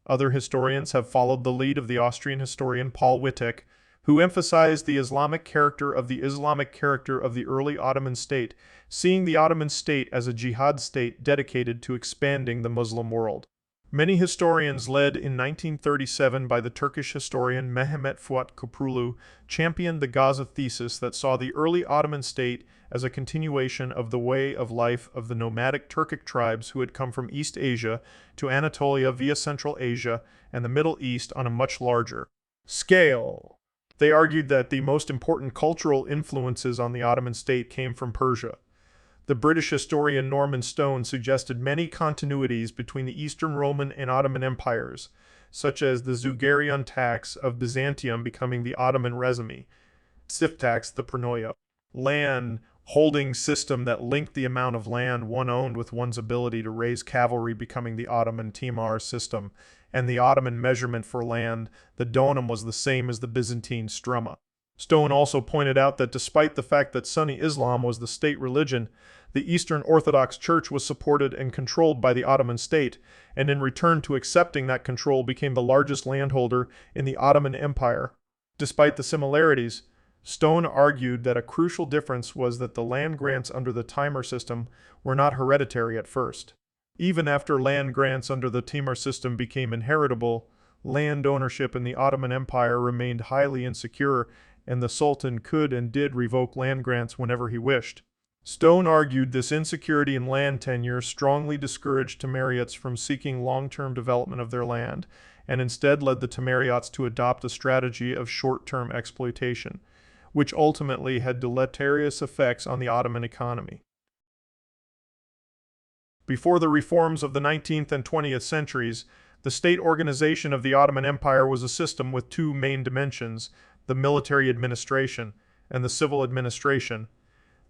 Other historians have followed the lead of the Austrian historian Paul Wittek, who emphasized the Islamic character of the early Ottoman state, seeing the Ottoman state as a jihad state dedicated to expanding the Muslim world. Many historians, led in 1937 by the Turkish historian Mehmet Fuat Köprülü, championed the Gaza thesis that saw the early Ottoman state as a continuation of the way of life of the nomadic Turkic tribes who had come from East Asia to Anatolia via Central Asia and the Middle East on a much larger scale. They argued that the most important cultural influences on the Ottoman state came from Persia. The British historian Norman Stone suggested many continuities between the Eastern Roman and Ottoman empires, such as the Zugarian tax of Byzantium becoming the Ottoman rezmi, Sif tax the Prenoia land holding system that linked the amount of land one owned with one's ability to raise cavalry becoming the Ottoman Timar system, and the Ottoman measurement for land, the donum, was the same as the Byzantine struma. Stone also pointed out that despite the fact that Sunni Islam was the state religion, the Eastern Orthodox Church was supported and controlled by the Ottoman state, and in return to accepting that control became the largest landholder in the Ottoman Empire. Despite the similarities, Stone argued that a crucial difference was that the land grants under the Timur system were not hereditary at first. Even after land grants under the Timur system became inheritable, land ownership in the Ottoman Empire remained highly insecure, and the Sultan could and did revoke land grants whenever he wished. Stone argued this insecurity in land tenure strongly discouraged Timariots from seeking long-term development of their land, and instead led the Timariots to adopt a strategy of short-term exploitation, which ultimately had deleterious effects on the Ottoman economy. Before the reforms of the 19th and 20th centuries, the state organization of the Ottoman Empire was a system with two main dimensions: the military administration and the civil administration.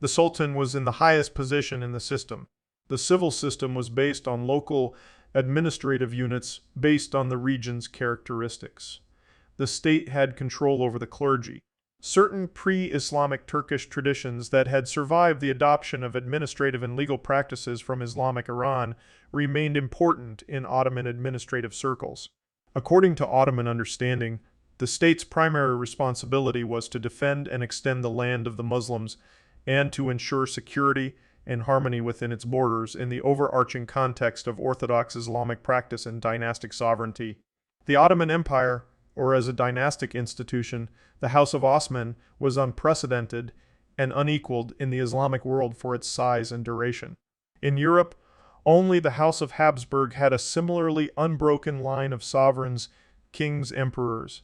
The Sultan was in the highest position in the system. The civil system was based on local administrative units based on the region's characteristics. The state had control over the clergy. Certain pre-Islamic Turkish traditions that had survived the adoption of administrative and legal practices from Islamic Iran remained important in Ottoman administrative circles. According to Ottoman understanding, the state's primary responsibility was to defend and extend the land of the Muslims and to ensure security and harmony within its borders in the overarching context of Orthodox Islamic practice and dynastic sovereignty. The Ottoman Empire, or as a dynastic institution, the House of Osman, was unprecedented and unequaled in the Islamic world for its size and duration. In Europe, only the House of Habsburg had a similarly unbroken line of sovereigns, kings, emperors,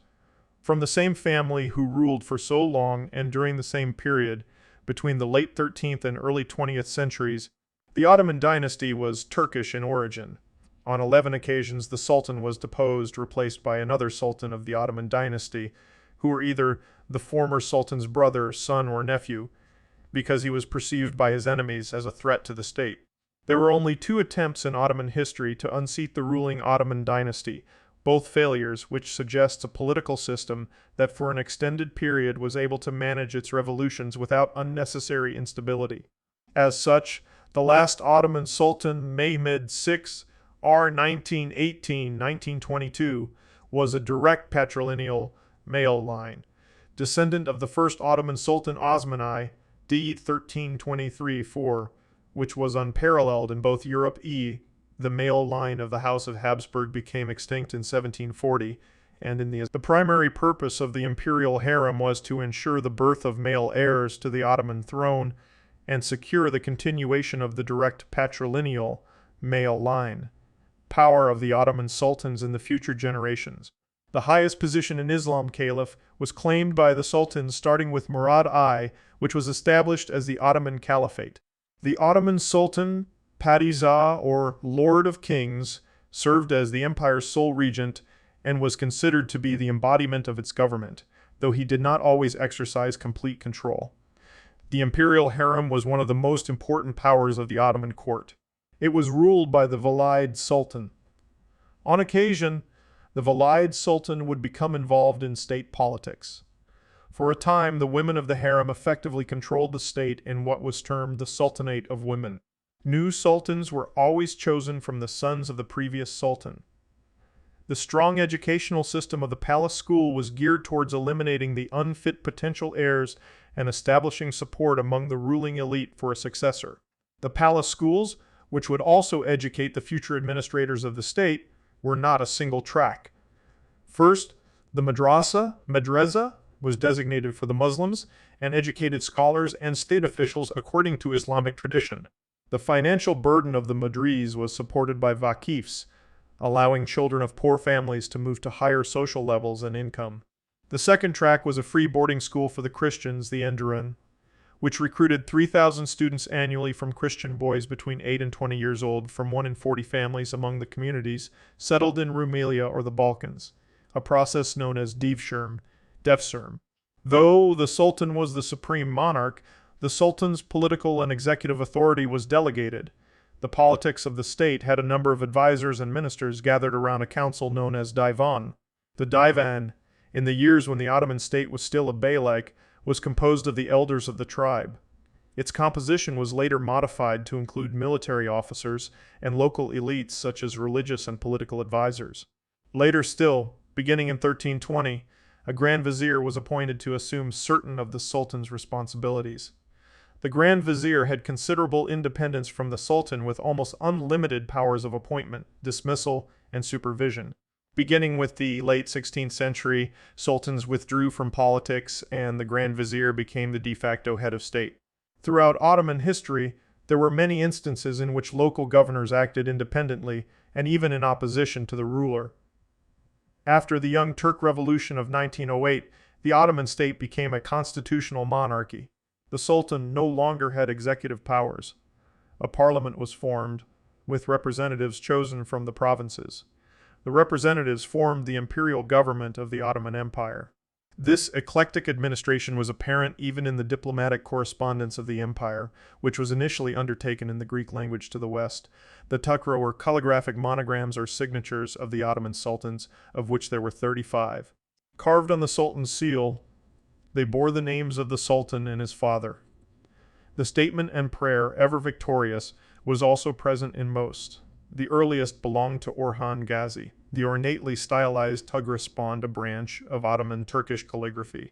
from the same family who ruled for so long and during the same period. Between the late 13th and early 20th centuries, the Ottoman dynasty was Turkish in origin. On 11 occasions, the Sultan was deposed, replaced by another Sultan of the Ottoman dynasty, who were either the former Sultan's brother, son, or nephew, because he was perceived by his enemies as a threat to the state. There were only 2 attempts in Ottoman history to unseat the ruling Ottoman dynasty, both failures, which suggests a political system that for an extended period was able to manage its revolutions without unnecessary instability. As such, the last Ottoman Sultan, Mehmed VI, R. 1918-1922, was a direct patrilineal male line, descendant of the first Ottoman Sultan Osman I, d. 1323-4, which was unparalleled in both Europe. The male line of the House of Habsburg became extinct in 1740, and in the primary purpose of the imperial harem was to ensure the birth of male heirs to the Ottoman throne and secure the continuation of the direct patrilineal male line power of the Ottoman sultans in the future generations. The highest position in Islam caliph was claimed by the sultans, starting with Murad I, which was established as the Ottoman Caliphate. The Ottoman Sultan, Padishah, or Lord of Kings, served as the empire's sole regent and was considered to be the embodiment of its government, though he did not always exercise complete control. The imperial harem was one of the most important powers of the Ottoman court. It was ruled by the Valide Sultan. On occasion, the Valide Sultan would become involved in state politics. For a time, the women of the harem effectively controlled the state in what was termed the Sultanate of Women. New sultans were always chosen from the sons of the previous sultan. The strong educational system of the palace school was geared towards eliminating the unfit potential heirs and establishing support among the ruling elite for a successor. The palace schools, which would also educate the future administrators of the state, were not a single track. First, the medresa, was designated for the Muslims and educated scholars and state officials according to Islamic tradition. The financial burden of the madris was supported by vakifs, allowing children of poor families to move to higher social levels and income. The second track was a free boarding school for the Christians, the Enderun, which recruited 3,000 students annually from Christian boys between 8 and 20 years old from 1 in 40 families among the communities settled in Rumelia or the Balkans, a process known as devshirm. Though the Sultan was the supreme monarch, the Sultan's political and executive authority was delegated. The politics of the state had a number of advisors and ministers gathered around a council known as Divan. The Divan, in the years when the Ottoman state was still a beylik, was composed of the elders of the tribe. Its composition was later modified to include military officers and local elites such as religious and political advisors. Later still, beginning in 1320, a Grand Vizier was appointed to assume certain of the Sultan's responsibilities. The Grand Vizier had considerable independence from the Sultan with almost unlimited powers of appointment, dismissal, and supervision. Beginning with the late 16th century, sultans withdrew from politics and the Grand Vizier became the de facto head of state. Throughout Ottoman history, there were many instances in which local governors acted independently and even in opposition to the ruler. After the Young Turk Revolution of 1908, the Ottoman state became a constitutional monarchy. The Sultan no longer had executive powers. A parliament was formed, with representatives chosen from the provinces. The representatives formed the imperial government of the Ottoman Empire. This eclectic administration was apparent even in the diplomatic correspondence of the empire, which was initially undertaken in the Greek language to the west. The tukra were calligraphic monograms or signatures of the Ottoman sultans, of which there were 35. Carved on the sultan's seal, they bore the names of the sultan and his father. The statement and prayer, ever victorious, was also present in most. The earliest belonged to Orhan Gazi. The ornately stylized tukra spawned a branch of Ottoman Turkish calligraphy.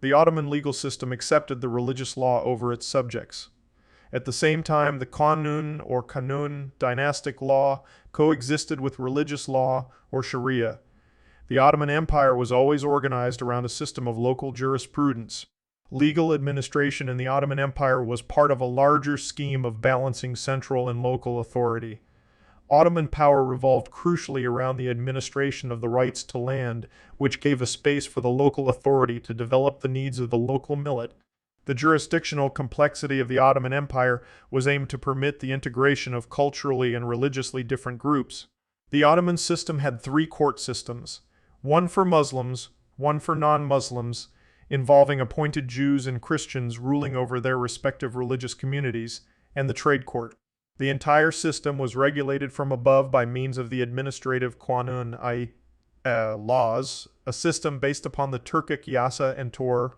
The Ottoman legal system accepted the religious law over its subjects. At the same time, the Qanun or Kanun dynastic law coexisted with religious law or Sharia. The Ottoman Empire was always organized around a system of local jurisprudence. Legal administration in the Ottoman Empire was part of a larger scheme of balancing central and local authority. Ottoman power revolved crucially around the administration of the rights to land, which gave a space for the local authority to develop the needs of the local millet. The jurisdictional complexity of the Ottoman Empire was aimed to permit the integration of culturally and religiously different groups. The Ottoman system had 3 court systems, one for Muslims, one for non-Muslims, involving appointed Jews and Christians ruling over their respective religious communities, and the trade court. The entire system was regulated from above by means of the administrative Qanun, laws, a system based upon the Turkic Yasa and Tor,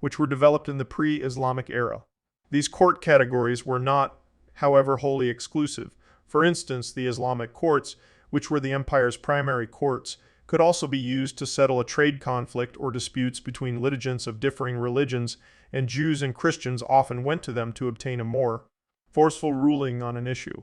which were developed in the pre-Islamic era. These court categories were not, however, wholly exclusive. For instance, the Islamic courts, which were the empire's primary courts, could also be used to settle a trade conflict or disputes between litigants of differing religions, and Jews and Christians often went to them to obtain a more forceful ruling on an issue.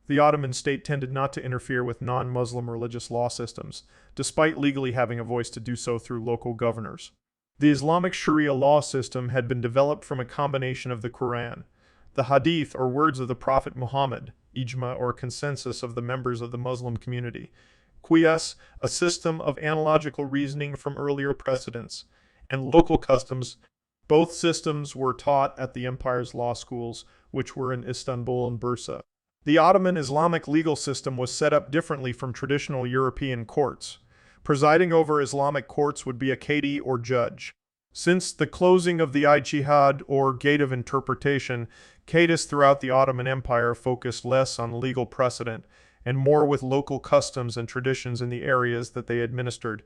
The Ottoman state tended not to interfere with non-Muslim religious law systems, despite legally having a voice to do so through local governors. The Islamic Sharia law system had been developed from a combination of the Quran, the Hadith or words of the Prophet Muhammad, ijma or consensus of the members of the Muslim community, qiyas, a system of analogical reasoning from earlier precedents, and local customs. Both systems were taught at the empire's law schools, which were in Istanbul and Bursa. The Ottoman Islamic legal system was set up differently from traditional European courts. Presiding over Islamic courts would be a qadi or judge. Since the closing of the ijtihad or gate of interpretation, qadis throughout the Ottoman Empire focused less on legal precedent and more with local customs and traditions in the areas that they administered.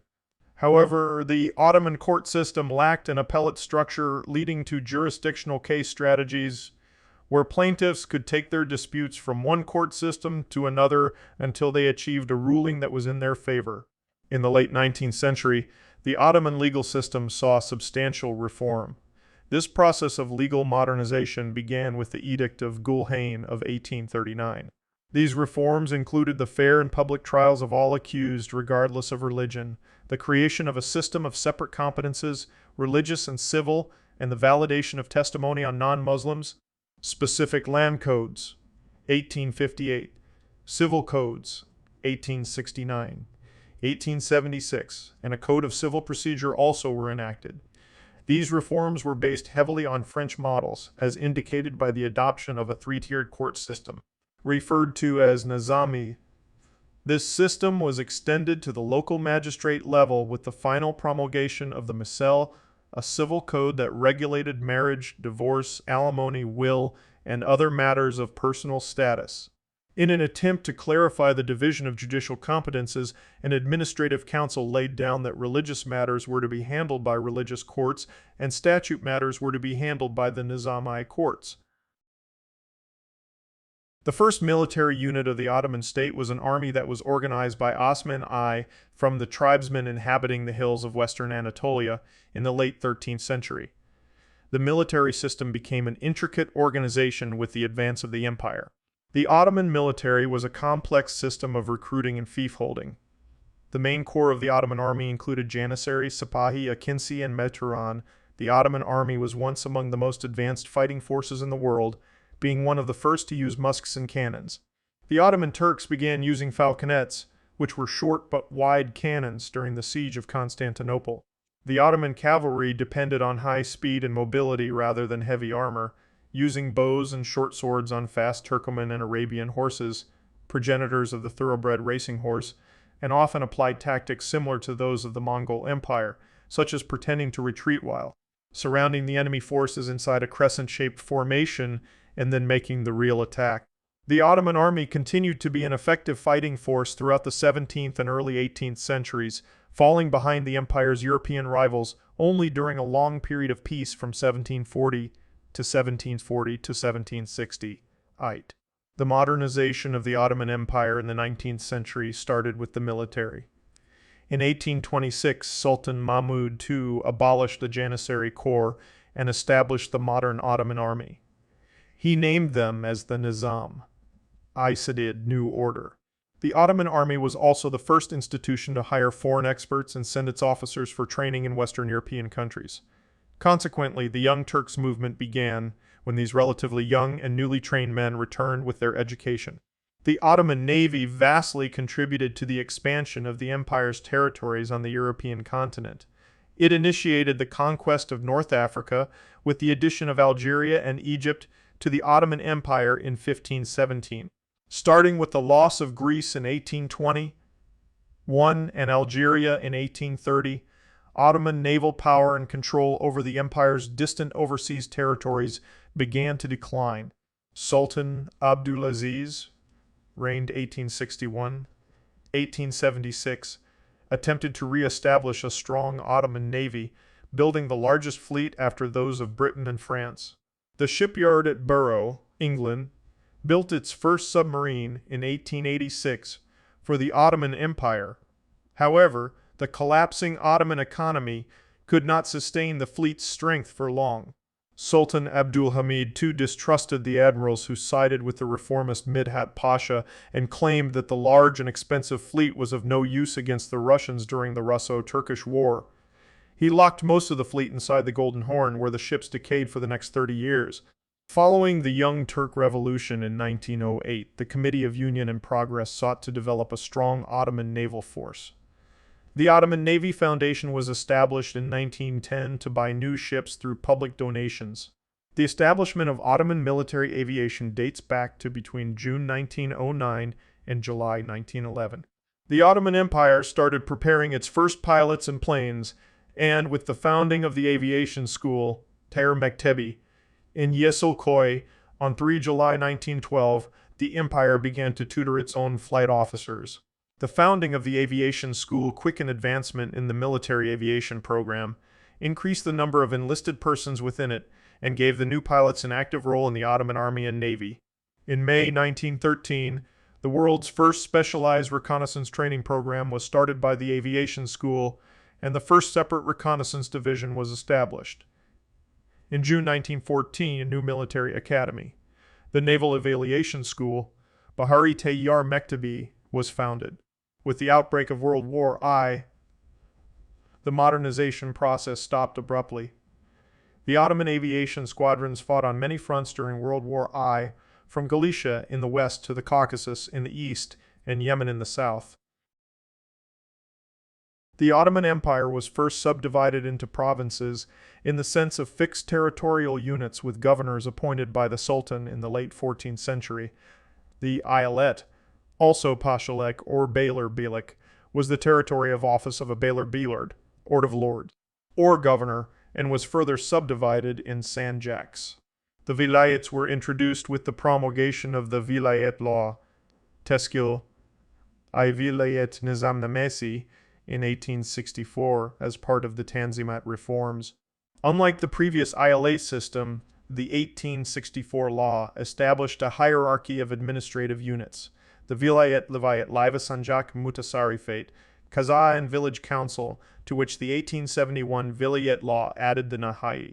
However, the Ottoman court system lacked an appellate structure, leading to jurisdictional case strategies where plaintiffs could take their disputes from one court system to another until they achieved a ruling that was in their favor. In the late 19th century, the Ottoman legal system saw substantial reform. This process of legal modernization began with the Edict of Gülhane of 1839. These reforms included the fair and public trials of all accused, regardless of religion, the creation of a system of separate competences, religious and civil, and the validation of testimony on non-Muslims, specific land codes, 1858, civil codes, 1869, 1876, and a code of civil procedure also were enacted. These reforms were based heavily on French models, as indicated by the adoption of a three-tiered court system, referred to as Nizami. This system was extended to the local magistrate level with the final promulgation of the Misal, a civil code that regulated marriage, divorce, alimony, will, and other matters of personal status. In an attempt to clarify the division of judicial competences, an administrative council laid down that religious matters were to be handled by religious courts and statute matters were to be handled by the Nizami courts. The first military unit of the Ottoman state was an army that was organized by Osman I from the tribesmen inhabiting the hills of western Anatolia in the late 13th century. The military system became an intricate organization with the advance of the empire. The Ottoman military was a complex system of recruiting and fief-holding. The main corps of the Ottoman army included Janissaries, Sipahi, Akinci, and Meteran. The Ottoman army was once among the most advanced fighting forces in the world, being one of the first to use musks and cannons. The Ottoman Turks began using falconets, which were short but wide cannons, during the siege of Constantinople. The Ottoman cavalry depended on high speed and mobility rather than heavy armor, using bows and short swords on fast Turkoman and Arabian horses, progenitors of the thoroughbred racing horse, and often applied tactics similar to those of the Mongol Empire, such as pretending to retreat while surrounding the enemy forces inside a crescent-shaped formation and then making the real attack. The Ottoman army continued to be an effective fighting force throughout the 17th and early 18th centuries, falling behind the empire's European rivals only during a long period of peace from 1740 to 1740 to 1760. The modernization of the Ottoman Empire in the 19th century started with the military. In 1826, Sultan Mahmud II abolished the Janissary Corps and established the modern Ottoman army. He named them as the Nizam, Isidid New Order. The Ottoman army was also the first institution to hire foreign experts and send its officers for training in Western European countries. Consequently, the Young Turks movement began when these relatively young and newly trained men returned with their education. The Ottoman Navy vastly contributed to the expansion of the empire's territories on the European continent. It initiated the conquest of North Africa with the addition of Algeria and Egypt to the Ottoman Empire in 1517. Starting with the loss of Greece in 1821 and Algeria in 1830, Ottoman naval power and control over the empire's distant overseas territories began to decline. Sultan Abdulaziz, reigned 1861-1876, attempted to re-establish a strong Ottoman navy, building the largest fleet after those of Britain and France. The shipyard at Borough, England, built its first submarine in 1886 for the Ottoman Empire. However, the collapsing Ottoman economy could not sustain the fleet's strength for long. Sultan Abdulhamid too distrusted the admirals who sided with the reformist Midhat Pasha and claimed that the large and expensive fleet was of no use against the Russians during the Russo-Turkish War. He locked most of the fleet inside the Golden Horn, where the ships decayed for the next 30 years. Following the Young Turk Revolution in 1908, the Committee of Union and Progress sought to develop a strong Ottoman naval force. The Ottoman Navy Foundation was established in 1910 to buy new ships through public donations. The establishment of Ottoman military aviation dates back to between June 1909 and July 1911. The Ottoman Empire started preparing its first pilots and planes, and with the founding of the aviation school, Tair Mektebi, in Yeşilköy on 3 July 1912, the empire began to tutor its own flight officers. The founding of the aviation school quickened advancement in the military aviation program, increased the number of enlisted persons within it, and gave the new pilots an active role in the Ottoman army and navy. In May 1913, the world's first specialized reconnaissance training program was started by the Aviation School, and the first separate reconnaissance division was established. In June 1914, a new military academy, the Naval Aviation School, Bahari Tayyar Mektabi, was founded. With the outbreak of World War I, the modernization process stopped abruptly. The Ottoman aviation squadrons fought on many fronts during World War I, from Galicia in the west to the Caucasus in the east and Yemen in the south. The Ottoman Empire was first subdivided into provinces in the sense of fixed territorial units with governors appointed by the Sultan in the late 14th century. The Eyalet, also Pashalek or Beyler Belik, was the territory of office of a Beyler Belard, or of lord, or governor, and was further subdivided in sanjaks. The vilayets were introduced with the promulgation of the Vilayet law, Teskil I Vilayet Nizamnamesi, in 1864 as part of the Tanzimat reforms. Unlike the previous Eyalet system, the 1864 law established a hierarchy of administrative units. The Vilayet Levayet Liva Sanjak Mutasarifate, Kaza and Village Council, to which the 1871 Vilayet law added the Nahai.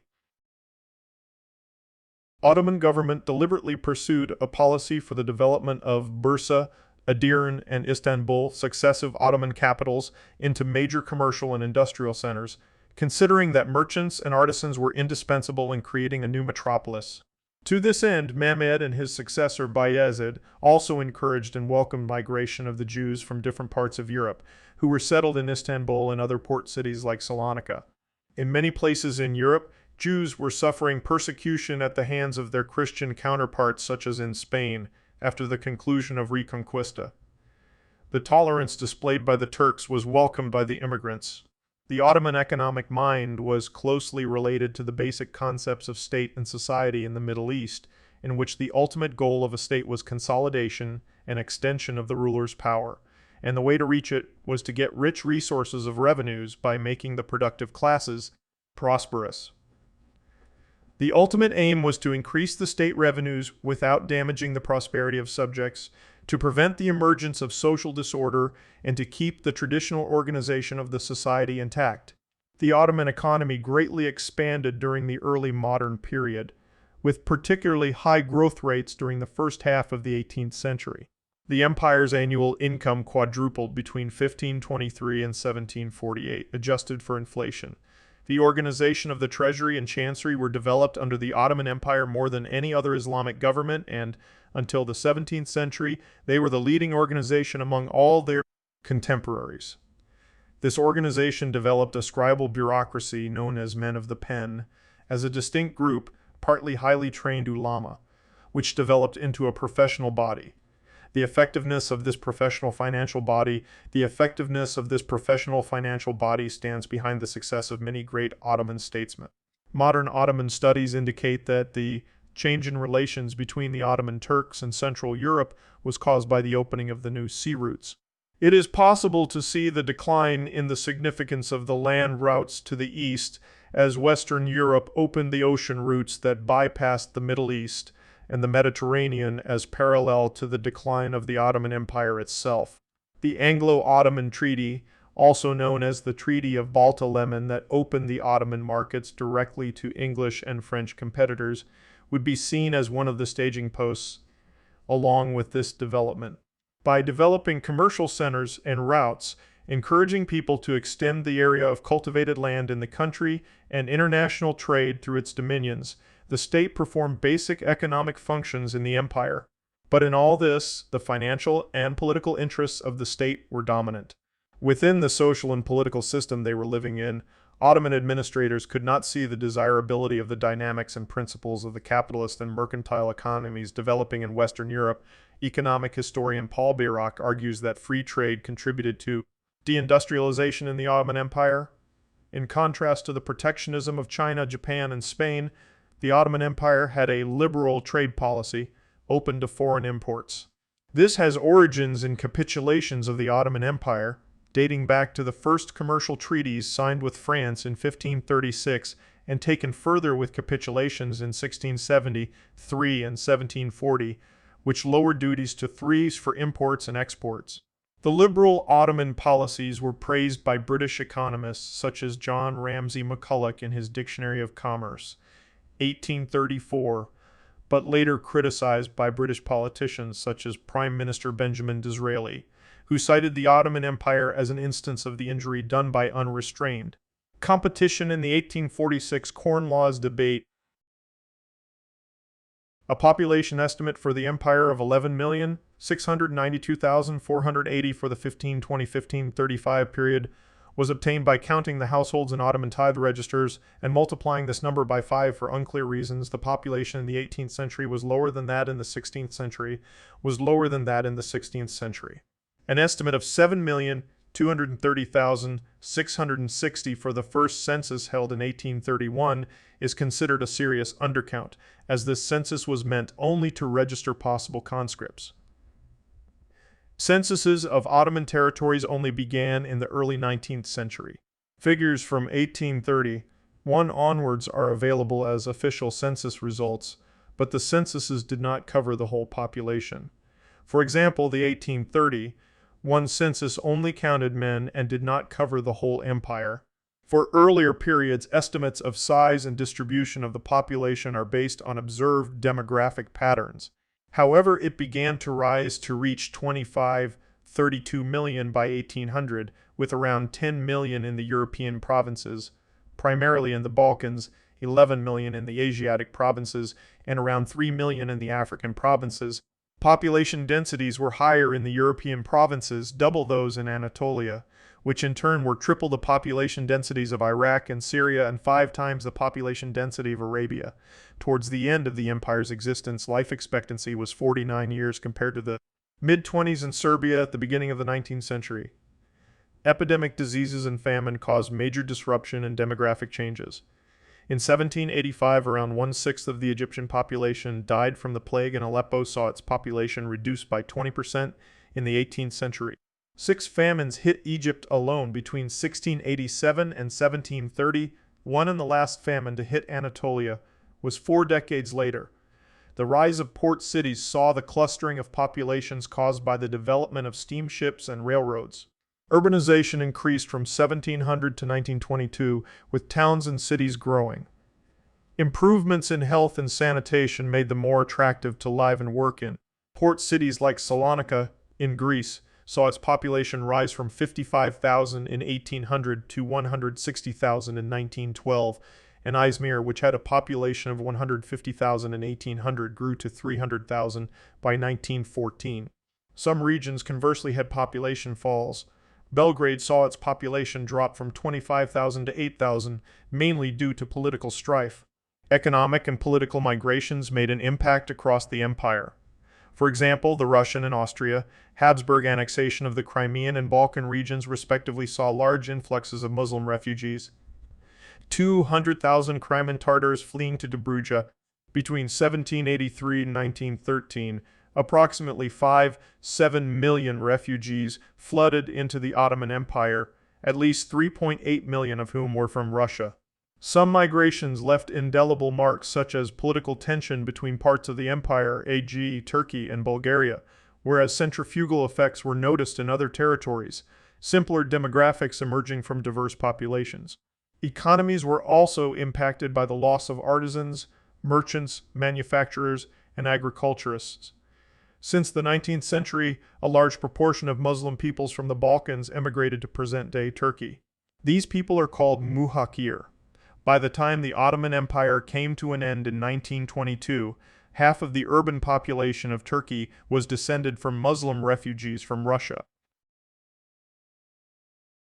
Ottoman government deliberately pursued a policy for the development of Bursa, Edirne, and Istanbul, successive Ottoman capitals, into major commercial and industrial centers, considering that merchants and artisans were indispensable in creating a new metropolis. To this end, Mehmed and his successor Bayezid also encouraged and welcomed migration of the Jews from different parts of Europe, who were settled in Istanbul and other port cities like Salonika. In many places in Europe, Jews were suffering persecution at the hands of their Christian counterparts, such as in Spain, after the conclusion of Reconquista. The tolerance displayed by the Turks was welcomed by the immigrants. The Ottoman economic mind was closely related to the basic concepts of state and society in the Middle East, in which the ultimate goal of a state was consolidation and extension of the ruler's power, and the way to reach it was to get rich resources of revenues by making the productive classes prosperous. The ultimate aim was to increase the state revenues without damaging the prosperity of subjects, to prevent the emergence of social disorder, and to keep the traditional organization of the society intact. The Ottoman economy greatly expanded during the early modern period, with particularly high growth rates during the first half of the 18th century. The empire's annual income quadrupled between 1523 and 1748, adjusted for inflation. The organization of the treasury and chancery were developed under the Ottoman Empire more than any other Islamic government, and, until the 17th century, they were the leading organization among all their contemporaries. This organization developed a scribal bureaucracy known as men of the pen, as a distinct group, partly highly trained ulama, which developed into a professional body. The effectiveness of this professional financial body stands behind the success of many great Ottoman statesmen. Modern Ottoman studies indicate that the change in relations between the Ottoman Turks and Central Europe was caused by the opening of the new sea routes. It is possible to see the decline in the significance of the land routes to the east as Western Europe opened the ocean routes that bypassed the Middle East and the Mediterranean as parallel to the decline of the Ottoman Empire itself. The Anglo-Ottoman Treaty, also known as the Treaty of Balta Lemon, that opened the Ottoman markets directly to English and French competitors, would be seen as one of the staging posts along with this development. By developing commercial centers and routes, encouraging people to extend the area of cultivated land in the country and international trade through its dominions, the state performed basic economic functions in the empire. But in all this, the financial and political interests of the state were dominant. Within the social and political system they were living in, Ottoman administrators could not see the desirability of the dynamics and principles of the capitalist and mercantile economies developing in Western Europe. Economic historian Paul Bayrock argues that free trade contributed to deindustrialization in the Ottoman Empire. In contrast to the protectionism of China, Japan, and Spain, the Ottoman Empire had a liberal trade policy, open to foreign imports. This has origins in capitulations of the Ottoman Empire, dating back to the first commercial treaties signed with France in 1536 and taken further with capitulations in 1673 and 1740, which lowered duties to 3s for imports and exports. The liberal Ottoman policies were praised by British economists such as John Ramsay McCulloch in his Dictionary of Commerce, 1834, but later criticized by British politicians such as Prime Minister Benjamin Disraeli, who cited the Ottoman Empire as an instance of the injury done by unrestrained competition in the 1846 Corn Laws debate. A population estimate for the empire of 11,692,480 for the 1520-1535 period was obtained by counting the households in Ottoman tithe registers and multiplying this number by 5 for unclear reasons. The population in the 18th century was lower than that in the 16th century, An estimate of 7,230,660 for the first census held in 1831 is considered a serious undercount, as this census was meant only to register possible conscripts. Censuses of Ottoman territories only began in the early 19th century. Figures from 1831 onwards are available as official census results, but the censuses did not cover the whole population. For example, the 1831 census only counted men and did not cover the whole empire. For earlier periods, estimates of size and distribution of the population are based on observed demographic patterns. However, it began to rise to reach 32 million by 1800, with around 10 million in the European provinces, primarily in the Balkans, 11 million in the Asiatic provinces, and around 3 million in the African provinces. Population densities were higher in the European provinces, double those in Anatolia, which in turn were triple the population densities of Iraq and Syria and 5 times the population density of Arabia. Towards the end of the empire's existence, life expectancy was 49 years compared to the mid-20s in Serbia at the beginning of the 19th century. Epidemic diseases and famine caused major disruption and demographic changes. In 1785, around 1/6 of the Egyptian population died from the plague, and Aleppo saw its population reduced by 20% in the 18th century. 6 famines hit Egypt alone between 1687 and 1730. One and the last famine to hit Anatolia was 4 decades later. The rise of port cities saw the clustering of populations caused by the development of steamships and railroads. Urbanization increased from 1700 to 1922, with towns and cities growing. Improvements in health and sanitation made them more attractive to live and work in. Port cities like Salonika in Greece saw its population rise from 55,000 in 1800 to 160,000 in 1912, and Izmir, which had a population of 150,000 in 1800, grew to 300,000 by 1914. Some regions conversely had population falls. Belgrade saw its population drop from 25,000 to 8,000, mainly due to political strife. Economic and political migrations made an impact across the empire. For example, the Russian and Austria, Habsburg annexation of the Crimean and Balkan regions respectively saw large influxes of Muslim refugees. 200,000 Crimean Tatars fleeing to Dobruja between 1783 and 1913. Approximately 7 million refugees flooded into the Ottoman Empire, at least 3.8 million of whom were from Russia. Some migrations left indelible marks such as political tension between parts of the empire, e.g. Turkey and Bulgaria, whereas centrifugal effects were noticed in other territories, simpler demographics emerging from diverse populations. Economies were also impacted by the loss of artisans, merchants, manufacturers, and agriculturists. Since the 19th century, a large proportion of Muslim peoples from the Balkans emigrated to present-day Turkey. These people are called muhajir. By the time the Ottoman Empire came to an end in 1922, half of the urban population of Turkey was descended from Muslim refugees from Russia.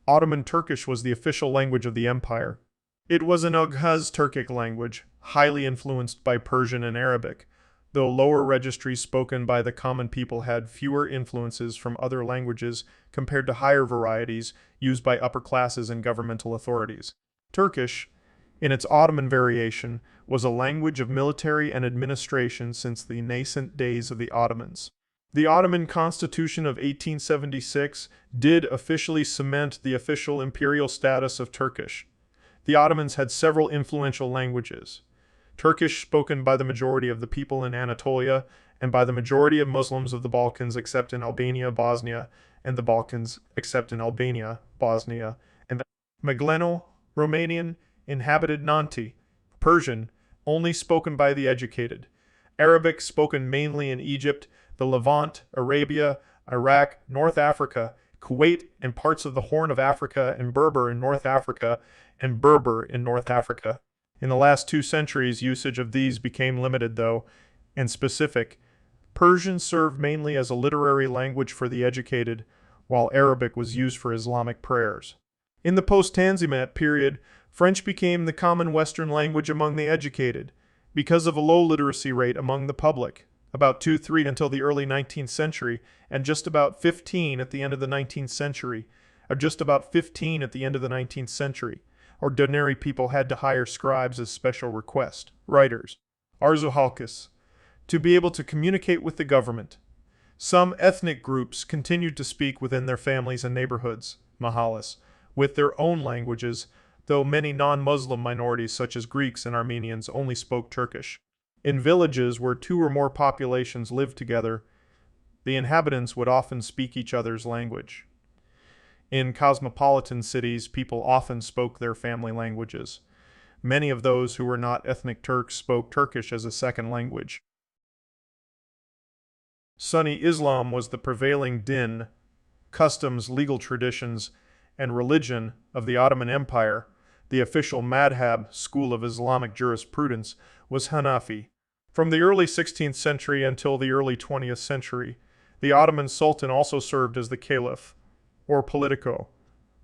Ottoman Turkish was the official language of the empire. It was an Oghuz Turkic language, highly influenced by Persian and Arabic, though lower registries spoken by the common people had fewer influences from other languages compared to higher varieties used by upper classes and governmental authorities. Turkish, in its Ottoman variation, was a language of military and administration since the nascent days of the Ottomans. The Ottoman Constitution of 1876 did officially cement the official imperial status of Turkish. The Ottomans had several influential languages. Turkish, spoken by the majority of the people in Anatolia, and by the majority of Muslims of the Balkans except in Albania, Bosnia, and the Balkans except in Albania, Bosnia, and Magleno, Romanian, inhabited Nanti. Persian, only spoken by the educated. Arabic, spoken mainly in Egypt, the Levant, Arabia, Iraq, North Africa, Kuwait, and parts of the Horn of Africa, and Berber in North Africa, and Berber in North Africa. In the last 2 centuries, usage of these became limited, though, and specific. Persian served mainly as a literary language for the educated, while Arabic was used for Islamic prayers. In the post-Tanzimat period, French became the common Western language among the educated, because of a low literacy rate among the public, about 2-3 until the early 19th century, and just about 15 at the end of the 19th century, Ordinary people had to hire scribes as special request, writers, arzuhalkas, to be able to communicate with the government. Some ethnic groups continued to speak within their families and neighborhoods, mahallas, with their own languages, though many non-Muslim minorities such as Greeks and Armenians only spoke Turkish. In villages where 2 or more populations lived together, the inhabitants would often speak each other's language. In cosmopolitan cities, people often spoke their family languages. Many of those who were not ethnic Turks spoke Turkish as a second language. Sunni Islam was the prevailing din, customs, legal traditions, and religion of the Ottoman Empire. The official madhab, school of Islamic jurisprudence, was Hanafi. From the early 16th century until the early 20th century, the Ottoman Sultan also served as the caliph, or politico,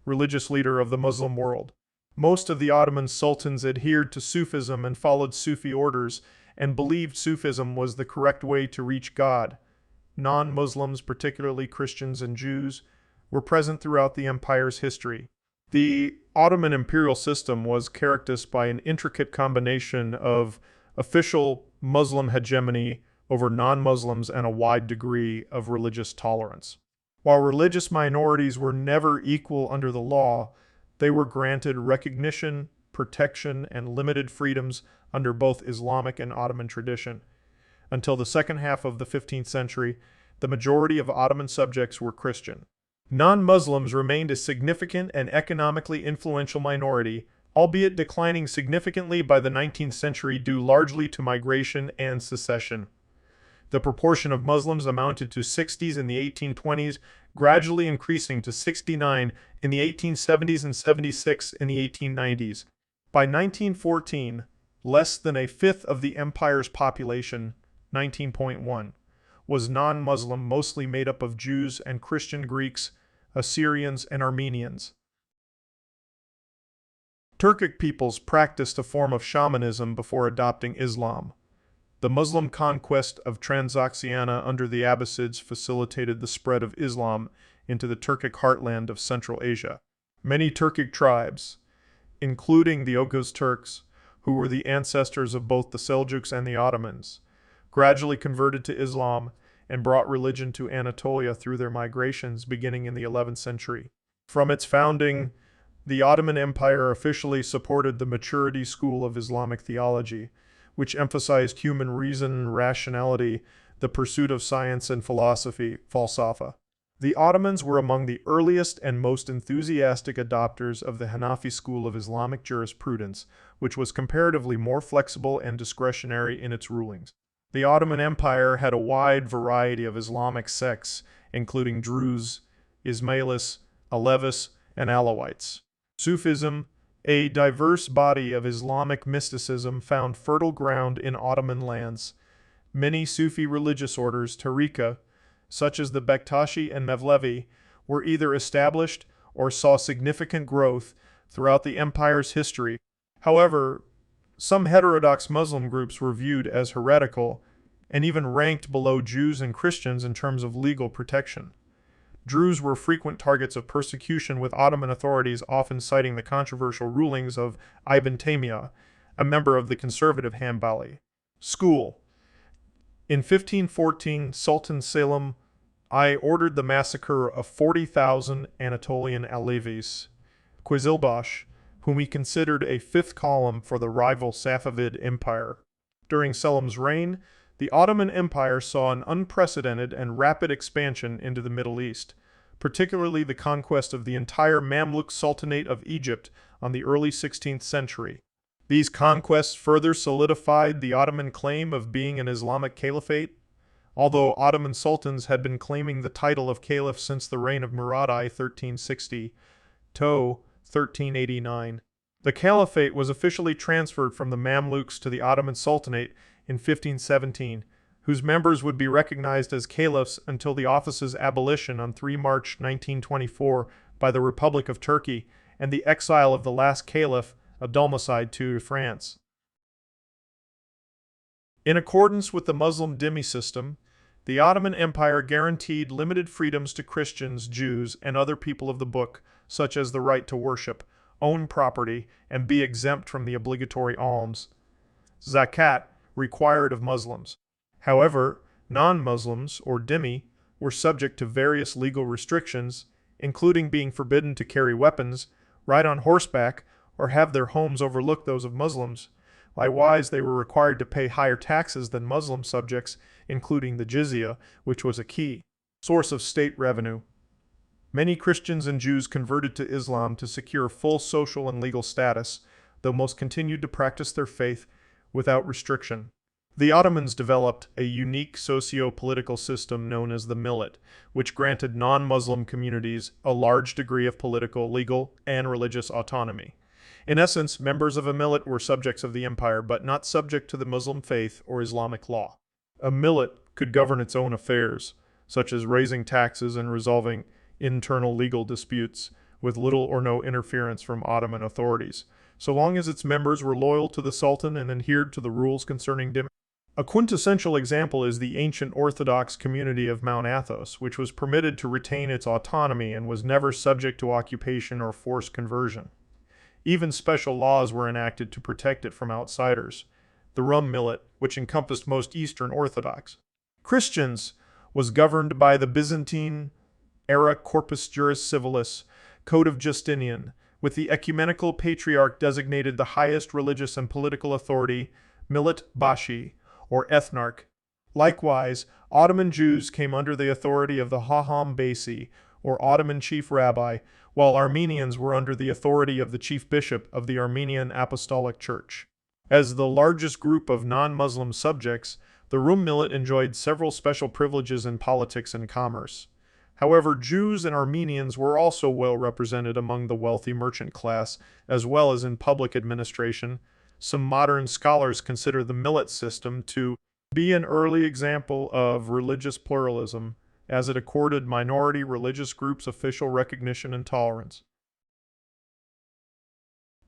religious leader of the Muslim world. Most of the Ottoman sultans adhered to Sufism and followed Sufi orders and believed Sufism was the correct way to reach God. Non-Muslims, particularly Christians and Jews, were present throughout the empire's history. The Ottoman imperial system was characterized by an intricate combination of official Muslim hegemony over non-Muslims and a wide degree of religious tolerance. While religious minorities were never equal under the law, they were granted recognition, protection, and limited freedoms under both Islamic and Ottoman tradition. Until the second half of the 15th century, the majority of Ottoman subjects were Christian. Non-Muslims remained a significant and economically influential minority, albeit declining significantly by the 19th century due largely to migration and secession. The proportion of Muslims amounted to 60s in the 1820s, gradually increasing to 69 in the 1870s and 76 in the 1890s. By 1914, less than a fifth of the empire's population, 19.1, was non-Muslim, mostly made up of Jews and Christian Greeks, Assyrians, and Armenians. Turkic peoples practiced a form of shamanism before adopting Islam. The Muslim conquest of Transoxiana under the Abbasids facilitated the spread of Islam into the Turkic heartland of Central Asia. Many Turkic tribes, including the Oghuz Turks, who were the ancestors of both the Seljuks and the Ottomans, gradually converted to Islam and brought religion to Anatolia through their migrations beginning in the 11th century. From its founding, the Ottoman Empire officially supported the maturity school of Islamic theology, which emphasized human reason, rationality, the pursuit of science and philosophy, falsafa. The Ottomans were among the earliest and most enthusiastic adopters of the Hanafi school of Islamic jurisprudence, which was comparatively more flexible and discretionary in its rulings. The Ottoman Empire had a wide variety of Islamic sects, including Druze, Ismailis, Alevis, and Alawites. Sufism, a diverse body of Islamic mysticism, found fertile ground in Ottoman lands. Many Sufi religious orders, tariqa, such as the Bektashi and Mevlevi, were either established or saw significant growth throughout the empire's history. However, some heterodox Muslim groups were viewed as heretical and even ranked below Jews and Christians in terms of legal protection. Druze were frequent targets of persecution, with Ottoman authorities often citing the controversial rulings of Ibn Taymiyyah, a member of the conservative Hanbali school. In 1514, Sultan Selim I ordered the massacre of 40,000 Anatolian Alevis, Qizilbash, whom he considered a fifth column for the rival Safavid Empire. During Selim's reign, the Ottoman Empire saw an unprecedented and rapid expansion into the Middle East, particularly the conquest of the entire Mamluk Sultanate of Egypt on the early 16th century. These conquests further solidified the Ottoman claim of being an Islamic caliphate, although Ottoman sultans had been claiming the title of caliph since the reign of Murad I 1360 to 1389. The caliphate was officially transferred from the Mamluks to the Ottoman Sultanate in 1517, whose members would be recognized as caliphs until the office's abolition on 3 March 1924 by the Republic of Turkey and the exile of the last caliph, Abdulmecid II, to France. In accordance with the Muslim dhimmi system, the Ottoman Empire guaranteed limited freedoms to Christians, Jews, and other people of the book, such as the right to worship, own property, and be exempt from the obligatory alms, zakat, required of Muslims. However, non-Muslims, or dhimmi, were subject to various legal restrictions, including being forbidden to carry weapons, ride on horseback, or have their homes overlook those of Muslims. Likewise, they were required to pay higher taxes than Muslim subjects, including the jizya, which was a key source of state revenue. Many Christians and Jews converted to Islam to secure full social and legal status, though most continued to practice their faith without restriction. The Ottomans developed a unique socio-political system known as the millet, which granted non-Muslim communities a large degree of political, legal, and religious autonomy. In essence, members of a millet were subjects of the empire, but not subject to the Muslim faith or Islamic law. A millet could govern its own affairs, such as raising taxes and resolving internal legal disputes, with little or no interference from Ottoman authorities, so long as its members were loyal to the Sultan and adhered to the rules concerning dhimmi. A quintessential example is the ancient Orthodox community of Mount Athos, which was permitted to retain its autonomy and was never subject to occupation or forced conversion. Even special laws were enacted to protect it from outsiders. The Rum millet, which encompassed most Eastern Orthodox Christians, was governed by the Byzantine-era Corpus Juris Civilis, Code of Justinian, with the ecumenical patriarch designated the highest religious and political authority, Millet Bashi, or ethnarch. Likewise, Ottoman Jews came under the authority of the Haham Basi, or Ottoman chief rabbi, while Armenians were under the authority of the chief bishop of the Armenian Apostolic Church. As the largest group of non-Muslim subjects, the Rum millet enjoyed several special privileges in politics and commerce. However, Jews and Armenians were also well represented among the wealthy merchant class, as well as in public administration. Some modern scholars consider the millet system to be an early example of religious pluralism, as it accorded minority religious groups official recognition and tolerance.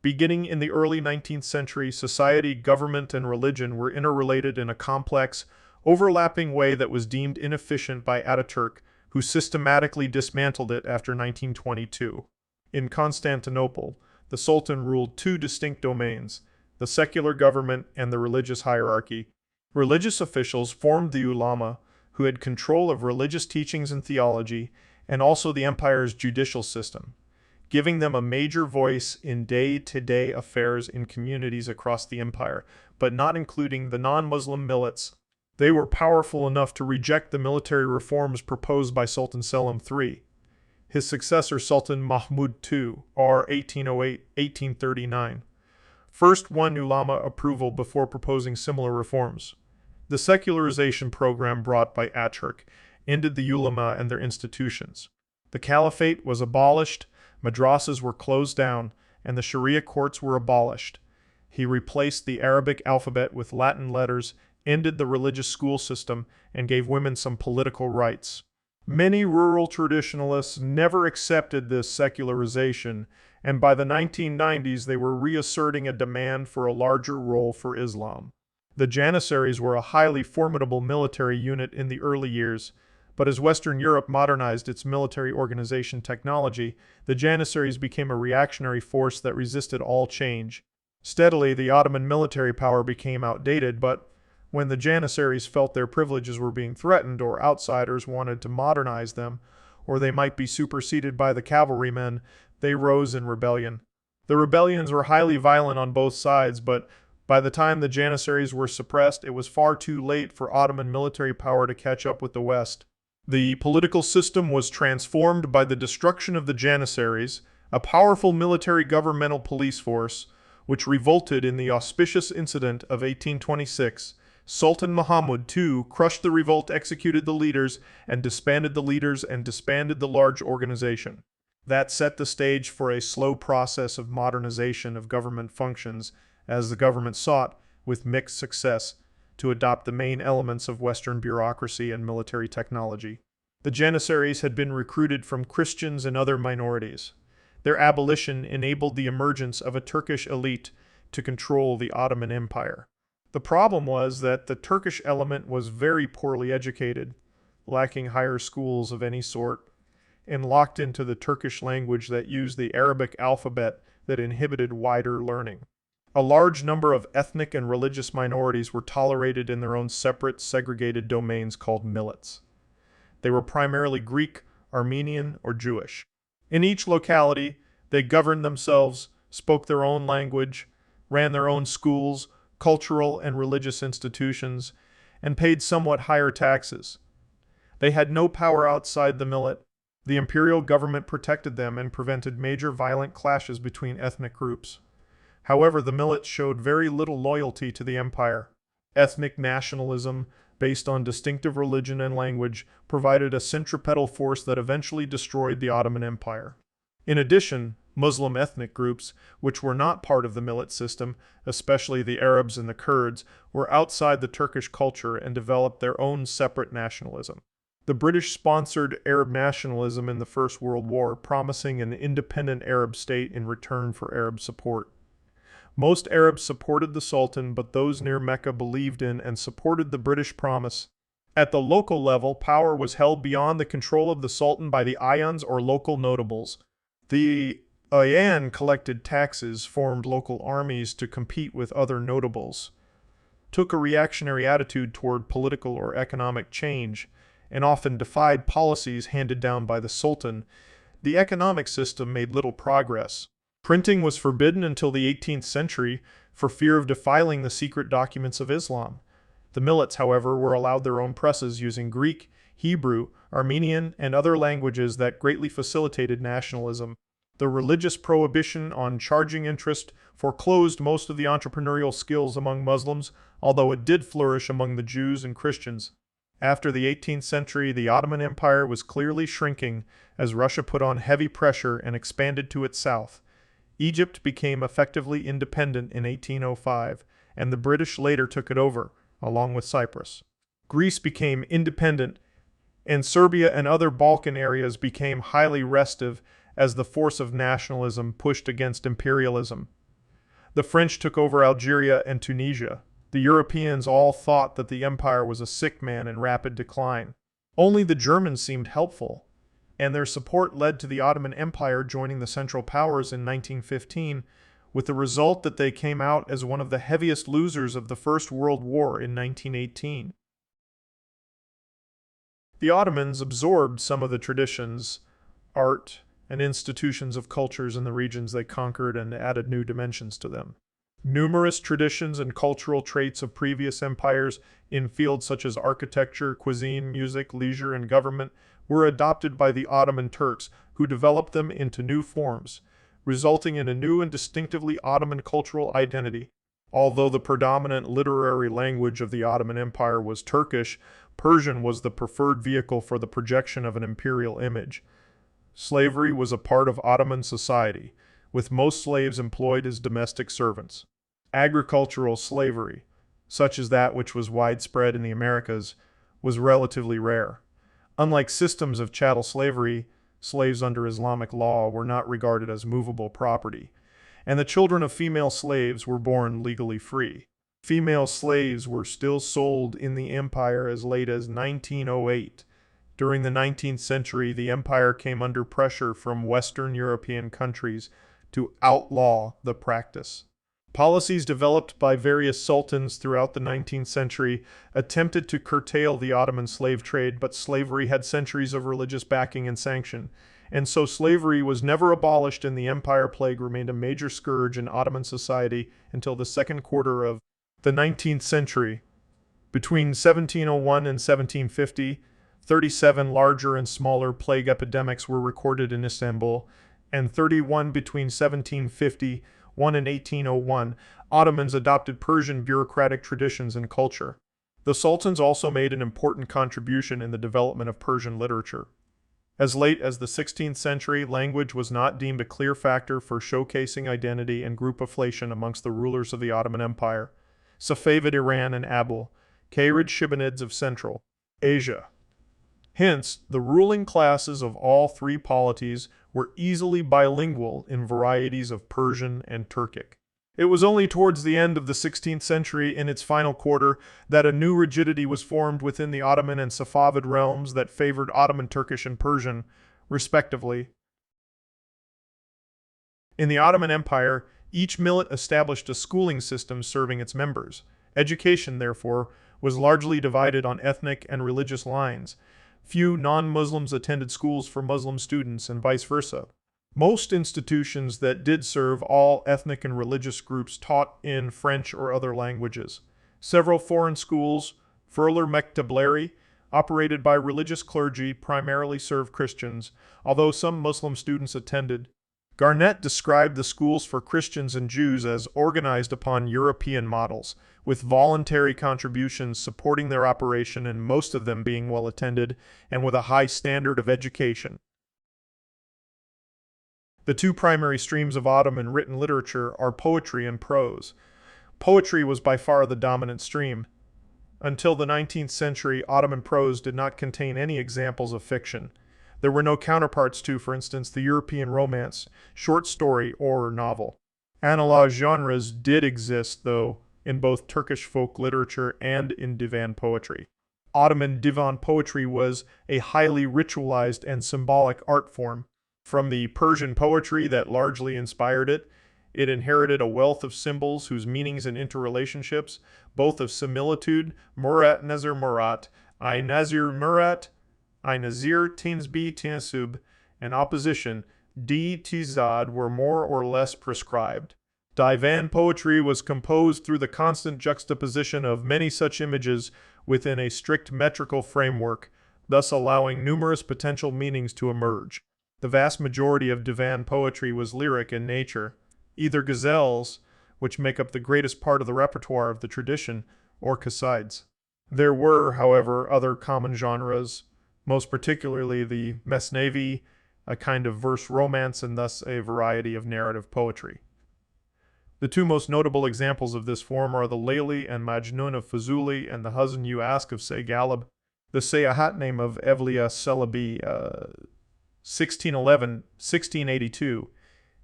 Beginning in the early 19th century, society, government, and religion were interrelated in a complex, overlapping way that was deemed inefficient by Ataturk, who systematically dismantled it after 1922. In Constantinople, the Sultan ruled two distinct domains, the secular government and the religious hierarchy. Religious officials formed the ulama, who had control of religious teachings and theology, and also the empire's judicial system, giving them a major voice in day-to-day affairs in communities across the empire, but not including the non-Muslim millets. They were powerful enough to reject the military reforms proposed by Sultan Selim III. His successor, Sultan Mahmud II, r. 1808-1839, first won ulama approval before proposing similar reforms. The secularization program brought by Ataturk ended the ulama and their institutions. The caliphate was abolished, madrasas were closed down, and the Sharia courts were abolished. He replaced the Arabic alphabet with Latin letters, ended the religious school system, and gave women some political rights. Many rural traditionalists never accepted this secularization, and by the 1990s they were reasserting a demand for a larger role for Islam. The Janissaries were a highly formidable military unit in the early years, but as Western Europe modernized its military organization technology, the Janissaries became a reactionary force that resisted all change. Steadily, the Ottoman military power became outdated, but when the Janissaries felt their privileges were being threatened or outsiders wanted to modernize them, or they might be superseded by the cavalrymen, they rose in rebellion. The rebellions were highly violent on both sides, but by the time the Janissaries were suppressed, it was far too late for Ottoman military power to catch up with the West. The political system was transformed by the destruction of the Janissaries, a powerful military governmental police force, which revolted in the auspicious incident of 1826. Sultan Muhammad II crushed the revolt, executed the leaders, and disbanded the large organization. That set the stage for a slow process of modernization of government functions, as the government sought, with mixed success, to adopt the main elements of Western bureaucracy and military technology. The Janissaries had been recruited from Christians and other minorities. Their abolition enabled the emergence of a Turkish elite to control the Ottoman Empire. The problem was that the Turkish element was very poorly educated, lacking higher schools of any sort, and locked into the Turkish language that used the Arabic alphabet that inhibited wider learning. A large number of ethnic and religious minorities were tolerated in their own separate, segregated domains called millets. They were primarily Greek, Armenian, or Jewish. In each locality, they governed themselves, spoke their own language, ran their own schools, cultural and religious institutions, and paid somewhat higher taxes. They had no power outside the millet. The imperial government protected them and prevented major violent clashes between ethnic groups. However, the millet showed very little loyalty to the empire. Ethnic nationalism, based on distinctive religion and language, provided a centripetal force that eventually destroyed the Ottoman Empire. In addition, Muslim ethnic groups, which were not part of the millet system, especially the Arabs and the Kurds, were outside the Turkish culture and developed their own separate nationalism. The British sponsored Arab nationalism in the First World War, promising an independent Arab state in return for Arab support. Most Arabs supported the Sultan, but those near Mecca believed in and supported the British promise. At the local level, power was held beyond the control of the Sultan by the Ayans or local notables. The Ayan collected taxes, formed local armies to compete with other notables, took a reactionary attitude toward political or economic change, and often defied policies handed down by the Sultan. The economic system made little progress. Printing was forbidden until the 18th century for fear of defiling the secret documents of Islam. The millets, however, were allowed their own presses using Greek, Hebrew, Armenian, and other languages that greatly facilitated nationalism. The religious prohibition on charging interest foreclosed most of the entrepreneurial skills among Muslims, although it did flourish among the Jews and Christians. After the 18th century, the Ottoman Empire was clearly shrinking as Russia put on heavy pressure and expanded to its south. Egypt became effectively independent in 1805, and the British later took it over, along with Cyprus. Greece became independent, and Serbia and other Balkan areas became highly restive as the force of nationalism pushed against imperialism. The French took over Algeria and Tunisia. The Europeans all thought that the empire was a sick man in rapid decline. Only the Germans seemed helpful, and their support led to the Ottoman Empire joining the Central Powers in 1915, with the result that they came out as one of the heaviest losers of the First World War in 1918. The Ottomans absorbed some of the traditions, art, and institutions of cultures in the regions they conquered and added new dimensions to them. Numerous traditions and cultural traits of previous empires in fields such as architecture, cuisine, music, leisure, and government were adopted by the Ottoman Turks, who developed them into new forms, resulting in a new and distinctively Ottoman cultural identity. Although the predominant literary language of the Ottoman Empire was Turkish, Persian was the preferred vehicle for the projection of an imperial image. Slavery was a part of Ottoman society, with most slaves employed as domestic servants. Agricultural slavery, such as that which was widespread in the Americas, was relatively rare. Unlike systems of chattel slavery, slaves under Islamic law were not regarded as movable property, and the children of female slaves were born legally free. Female slaves were still sold in the empire as late as 1908. During the 19th century, the empire came under pressure from Western European countries to outlaw the practice. Policies developed by various sultans throughout the 19th century attempted to curtail the Ottoman slave trade, but slavery had centuries of religious backing and sanction, and so slavery was never abolished and the empire plague remained a major scourge in Ottoman society until the second quarter of the 19th century. Between 1701 and 1750, 37 larger and smaller plague epidemics were recorded in Istanbul, and 31 between 1751 and 1801. Ottomans adopted Persian bureaucratic traditions and culture. The sultans also made an important contribution in the development of Persian literature. As late as the 16th century, language was not deemed a clear factor for showcasing identity and group affiliation amongst the rulers of the Ottoman Empire. Safavid Iran and Abul Kharid Shibanids of Central Asia. Hence, the ruling classes of all three polities were easily bilingual in varieties of Persian and Turkic. It was only towards the end of the 16th century, in its final quarter, that a new rigidity was formed within the Ottoman and Safavid realms that favored Ottoman Turkish and Persian, respectively. In the Ottoman Empire, each millet established a schooling system serving its members. Education, therefore, was largely divided on ethnic and religious lines. Few non-Muslims attended schools for Muslim students and vice versa. Most institutions that did serve all ethnic and religious groups taught in French or other languages. Several foreign schools, Furler Mektableri, operated by religious clergy, primarily served Christians, although some Muslim students attended. Garnett described the schools for Christians and Jews as organized upon European models, with voluntary contributions supporting their operation and most of them being well attended and with a high standard of education. The two primary streams of Ottoman written literature are poetry and prose. Poetry was by far the dominant stream. Until the 19th century, Ottoman prose did not contain any examples of fiction. There were no counterparts to, for instance, the European romance, short story, or novel. Analog genres did exist, though, in both Turkish folk literature and in divan poetry. Ottoman divan poetry was a highly ritualized and symbolic art form. From the Persian poetry that largely inspired it, it inherited a wealth of symbols whose meanings and interrelationships, both of similitude, Murat Nazir Murat, I Nazir Murat, I Nazir Tinsbi Tinsub, and opposition, D Tizad, were more or less prescribed. Divan poetry was composed through the constant juxtaposition of many such images within a strict metrical framework, thus allowing numerous potential meanings to emerge. The vast majority of divan poetry was lyric in nature, either ghazals, which make up the greatest part of the repertoire of the tradition, or qasides. There were, however, other common genres, most particularly the mesnevi, a kind of verse romance and thus a variety of narrative poetry. The two most notable examples of this form are the Layli and Majnun of Fuzuli and the Huzn You Ask of Say Galib. The Sayahat name of Evliya Celebi, 1611-1682,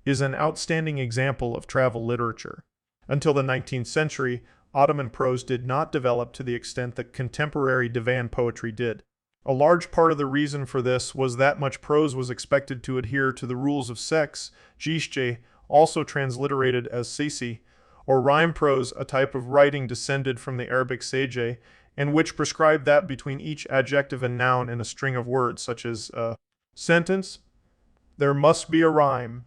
is an outstanding example of travel literature. Until the 19th century, Ottoman prose did not develop to the extent that contemporary divan poetry did. A large part of the reason for this was that much prose was expected to adhere to the rules of sex, jishje, also transliterated as sisi, or rhyme prose, a type of writing descended from the Arabic seje, and which prescribed that between each adjective and noun in a string of words, such as a sentence, there must be a rhyme.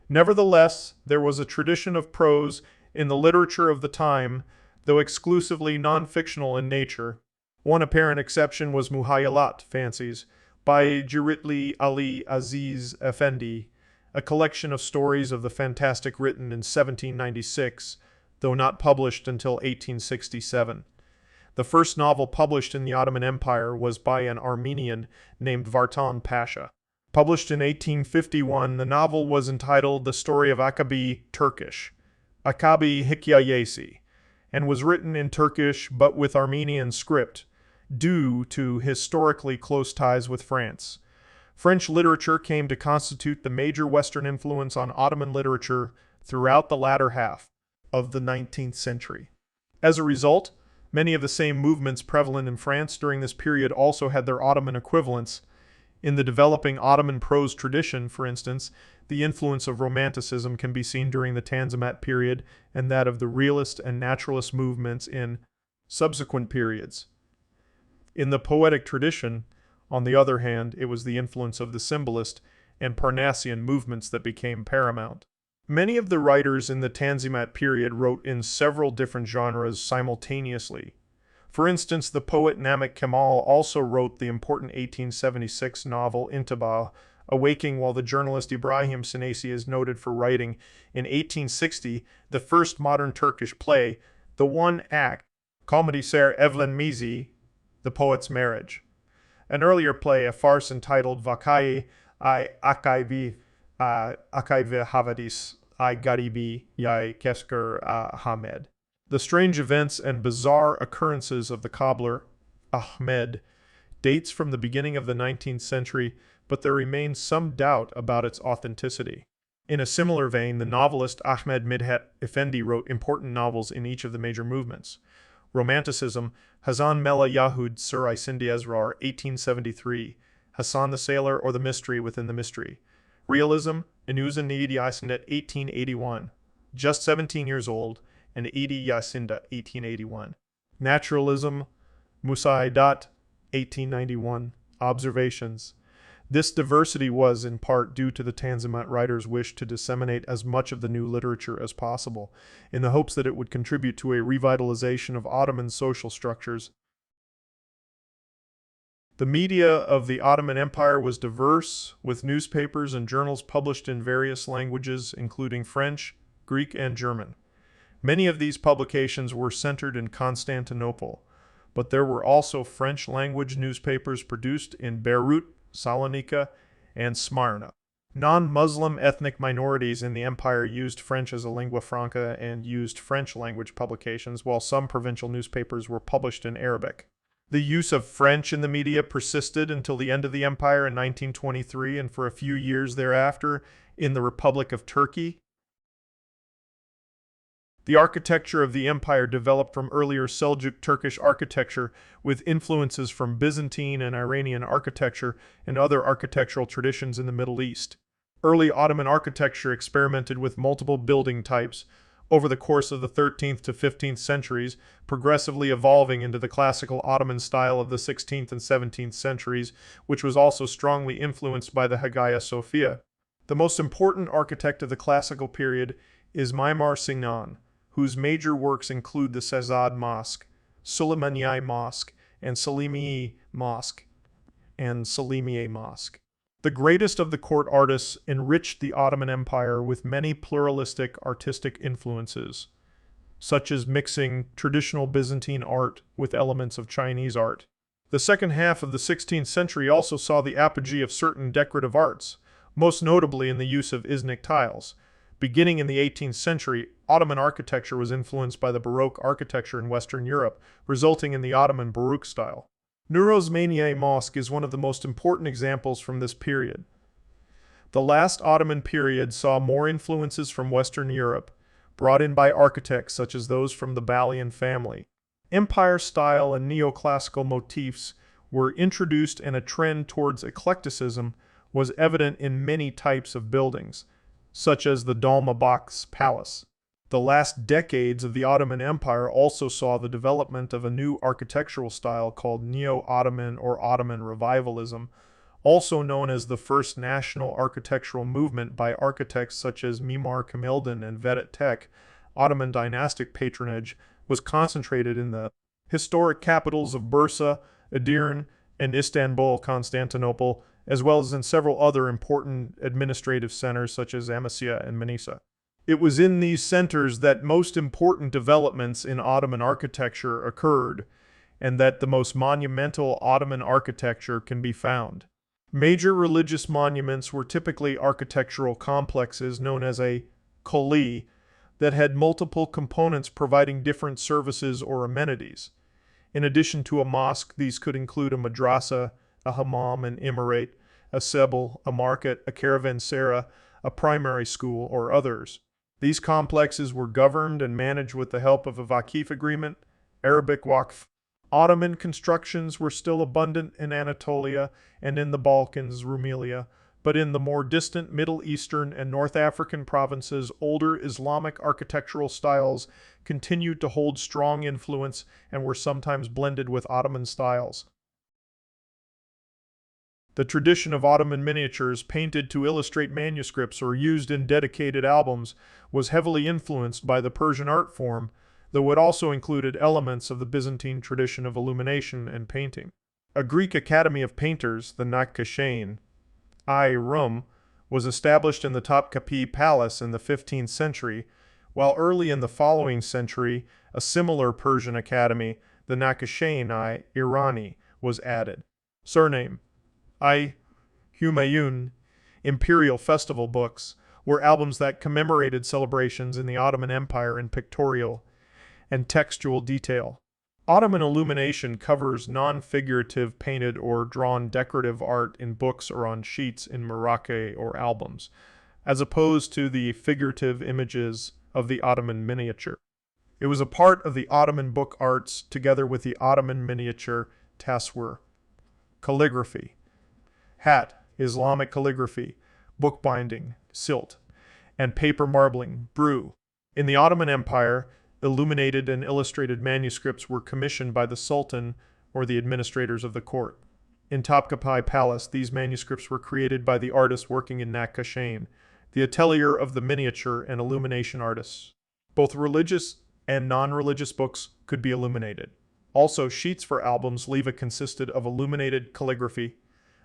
Nevertheless, there was a tradition of prose in the literature of the time, though exclusively non-fictional in nature. One apparent exception was Muhayalat, fancies, by Giritli Ali Aziz Effendi, a collection of stories of the fantastic written in 1796, though not published until 1867. The first novel published in the Ottoman Empire was by an Armenian named Vartan Pasha. Published in 1851, the novel was entitled The Story of Akabi Turkish, Akabi Hikayesi, and was written in Turkish but with Armenian script, due to historically close ties with France. French literature came to constitute the major Western influence on Ottoman literature throughout the latter half of the 19th century. As a result, many of the same movements prevalent in France during this period also had their Ottoman equivalents. In the developing Ottoman prose tradition, for instance, the influence of Romanticism can be seen during the Tanzimat period and that of the realist and naturalist movements in subsequent periods. In the poetic tradition, On the other hand, it was the influence of the symbolist and Parnassian movements that became paramount. Many of the writers in the Tanzimat period wrote in several different genres simultaneously. For instance, the poet Namik Kemal also wrote the important 1876 novel Intibah, Awaking, while the journalist Ibrahim Sinasi is noted for writing in 1860 the first modern Turkish play, the one-act Comedy Ser Evlenmesi, The Poet's Marriage. An earlier play, a farce entitled Vakai I Akaivi Havadis I Garibi Yai Kesker Hamed. The strange events and bizarre occurrences of the cobbler, Ahmed, dates from the beginning of the 19th century, but there remains some doubt about its authenticity. In a similar vein, the novelist Ahmed Midhat Effendi wrote important novels in each of the major movements. Romanticism, Hasan Mela Yahud Sur Isindi Ezrar, 1873, Hassan the Sailor or the Mystery within the Mystery. Realism, Inuza Nidi Yasindet, 1881, just 17 years old, and Idi Yasinda, 1881. Naturalism, Musaidat, 1891, Observations. This diversity was, in part, due to the Tanzimat writers' wish to disseminate as much of the new literature as possible, in the hopes that it would contribute to a revitalization of Ottoman social structures. The media of the Ottoman Empire was diverse, with newspapers and journals published in various languages, including French, Greek, and German. Many of these publications were centered in Constantinople, but there were also French-language newspapers produced in Beirut, Salonika, and Smyrna. Non-Muslim ethnic minorities in the empire used French as a lingua franca and used French-language publications, while some provincial newspapers were published in Arabic. The use of French in the media persisted until the end of the empire in 1923 and for a few years thereafter in the Republic of Turkey. The architecture of the empire developed from earlier Seljuk Turkish architecture with influences from Byzantine and Iranian architecture and other architectural traditions in the Middle East. Early Ottoman architecture experimented with multiple building types over the course of the 13th to 15th centuries, progressively evolving into the classical Ottoman style of the 16th and 17th centuries, which was also strongly influenced by the Hagia Sophia. The most important architect of the classical period is Mimar Sinan, whose major works include the Sazad Mosque, Suleymaniye Mosque, and Salimiye Mosque. The greatest of the court artists enriched the Ottoman Empire with many pluralistic artistic influences, such as mixing traditional Byzantine art with elements of Chinese art. The second half of the 16th century also saw the apogee of certain decorative arts, most notably in the use of Iznik tiles. Beginning in the 18th century, Ottoman architecture was influenced by the Baroque architecture in Western Europe, resulting in the Ottoman Baroque style. Nurosmaniye Mosque is one of the most important examples from this period. The last Ottoman period saw more influences from Western Europe, brought in by architects such as those from the Balian family. Empire style and neoclassical motifs were introduced, and a trend towards eclecticism was evident in many types of buildings, such as the Dolmabahce Palace. The last decades of the Ottoman Empire also saw the development of a new architectural style called Neo-Ottoman or Ottoman Revivalism, also known as the first national architectural movement by architects such as Mimar Kemaldin and Vedat Tek. Ottoman dynastic patronage was concentrated in the historic capitals of Bursa, Edirne, and Istanbul, Constantinople, as well as in several other important administrative centers such as Amasya and Manisa. It was in these centers that most important developments in Ottoman architecture occurred, and that the most monumental Ottoman architecture can be found. Major religious monuments were typically architectural complexes known as a koli that had multiple components providing different services or amenities. In addition to a mosque, these could include a madrasa, a hammam, an emirate, a sebel, a market, a caravanserai, a primary school, or others. These complexes were governed and managed with the help of a Vakif agreement, Arabic Waqf. Ottoman constructions were still abundant in Anatolia and in the Balkans, Rumelia, but in the more distant Middle Eastern and North African provinces, older Islamic architectural styles continued to hold strong influence and were sometimes blended with Ottoman styles. The tradition of Ottoman miniatures painted to illustrate manuscripts or used in dedicated albums was heavily influenced by the Persian art form, though it also included elements of the Byzantine tradition of illumination and painting. A Greek academy of painters, the Nakashain, Rum, was established in the Topkapi Palace in the 15th century, while early in the following century, a similar Persian academy, the Nakashain Irani, was added. Surname: Humayun. Imperial festival books were albums that commemorated celebrations in the Ottoman Empire in pictorial and textual detail. Ottoman illumination covers non-figurative painted or drawn decorative art in books or on sheets in maraque or albums, as opposed to the figurative images of the Ottoman miniature. It was a part of the Ottoman book arts together with the Ottoman miniature taswir, calligraphy, hat, Islamic calligraphy, bookbinding, silt, and paper marbling, brew. In the Ottoman Empire, illuminated and illustrated manuscripts were commissioned by the Sultan or the administrators of the court. In Topkapi Palace, these manuscripts were created by the artists working in Nakashain, the atelier of the miniature and illumination artists. Both religious and non-religious books could be illuminated. Also, sheets for albums leva consisted of illuminated calligraphy,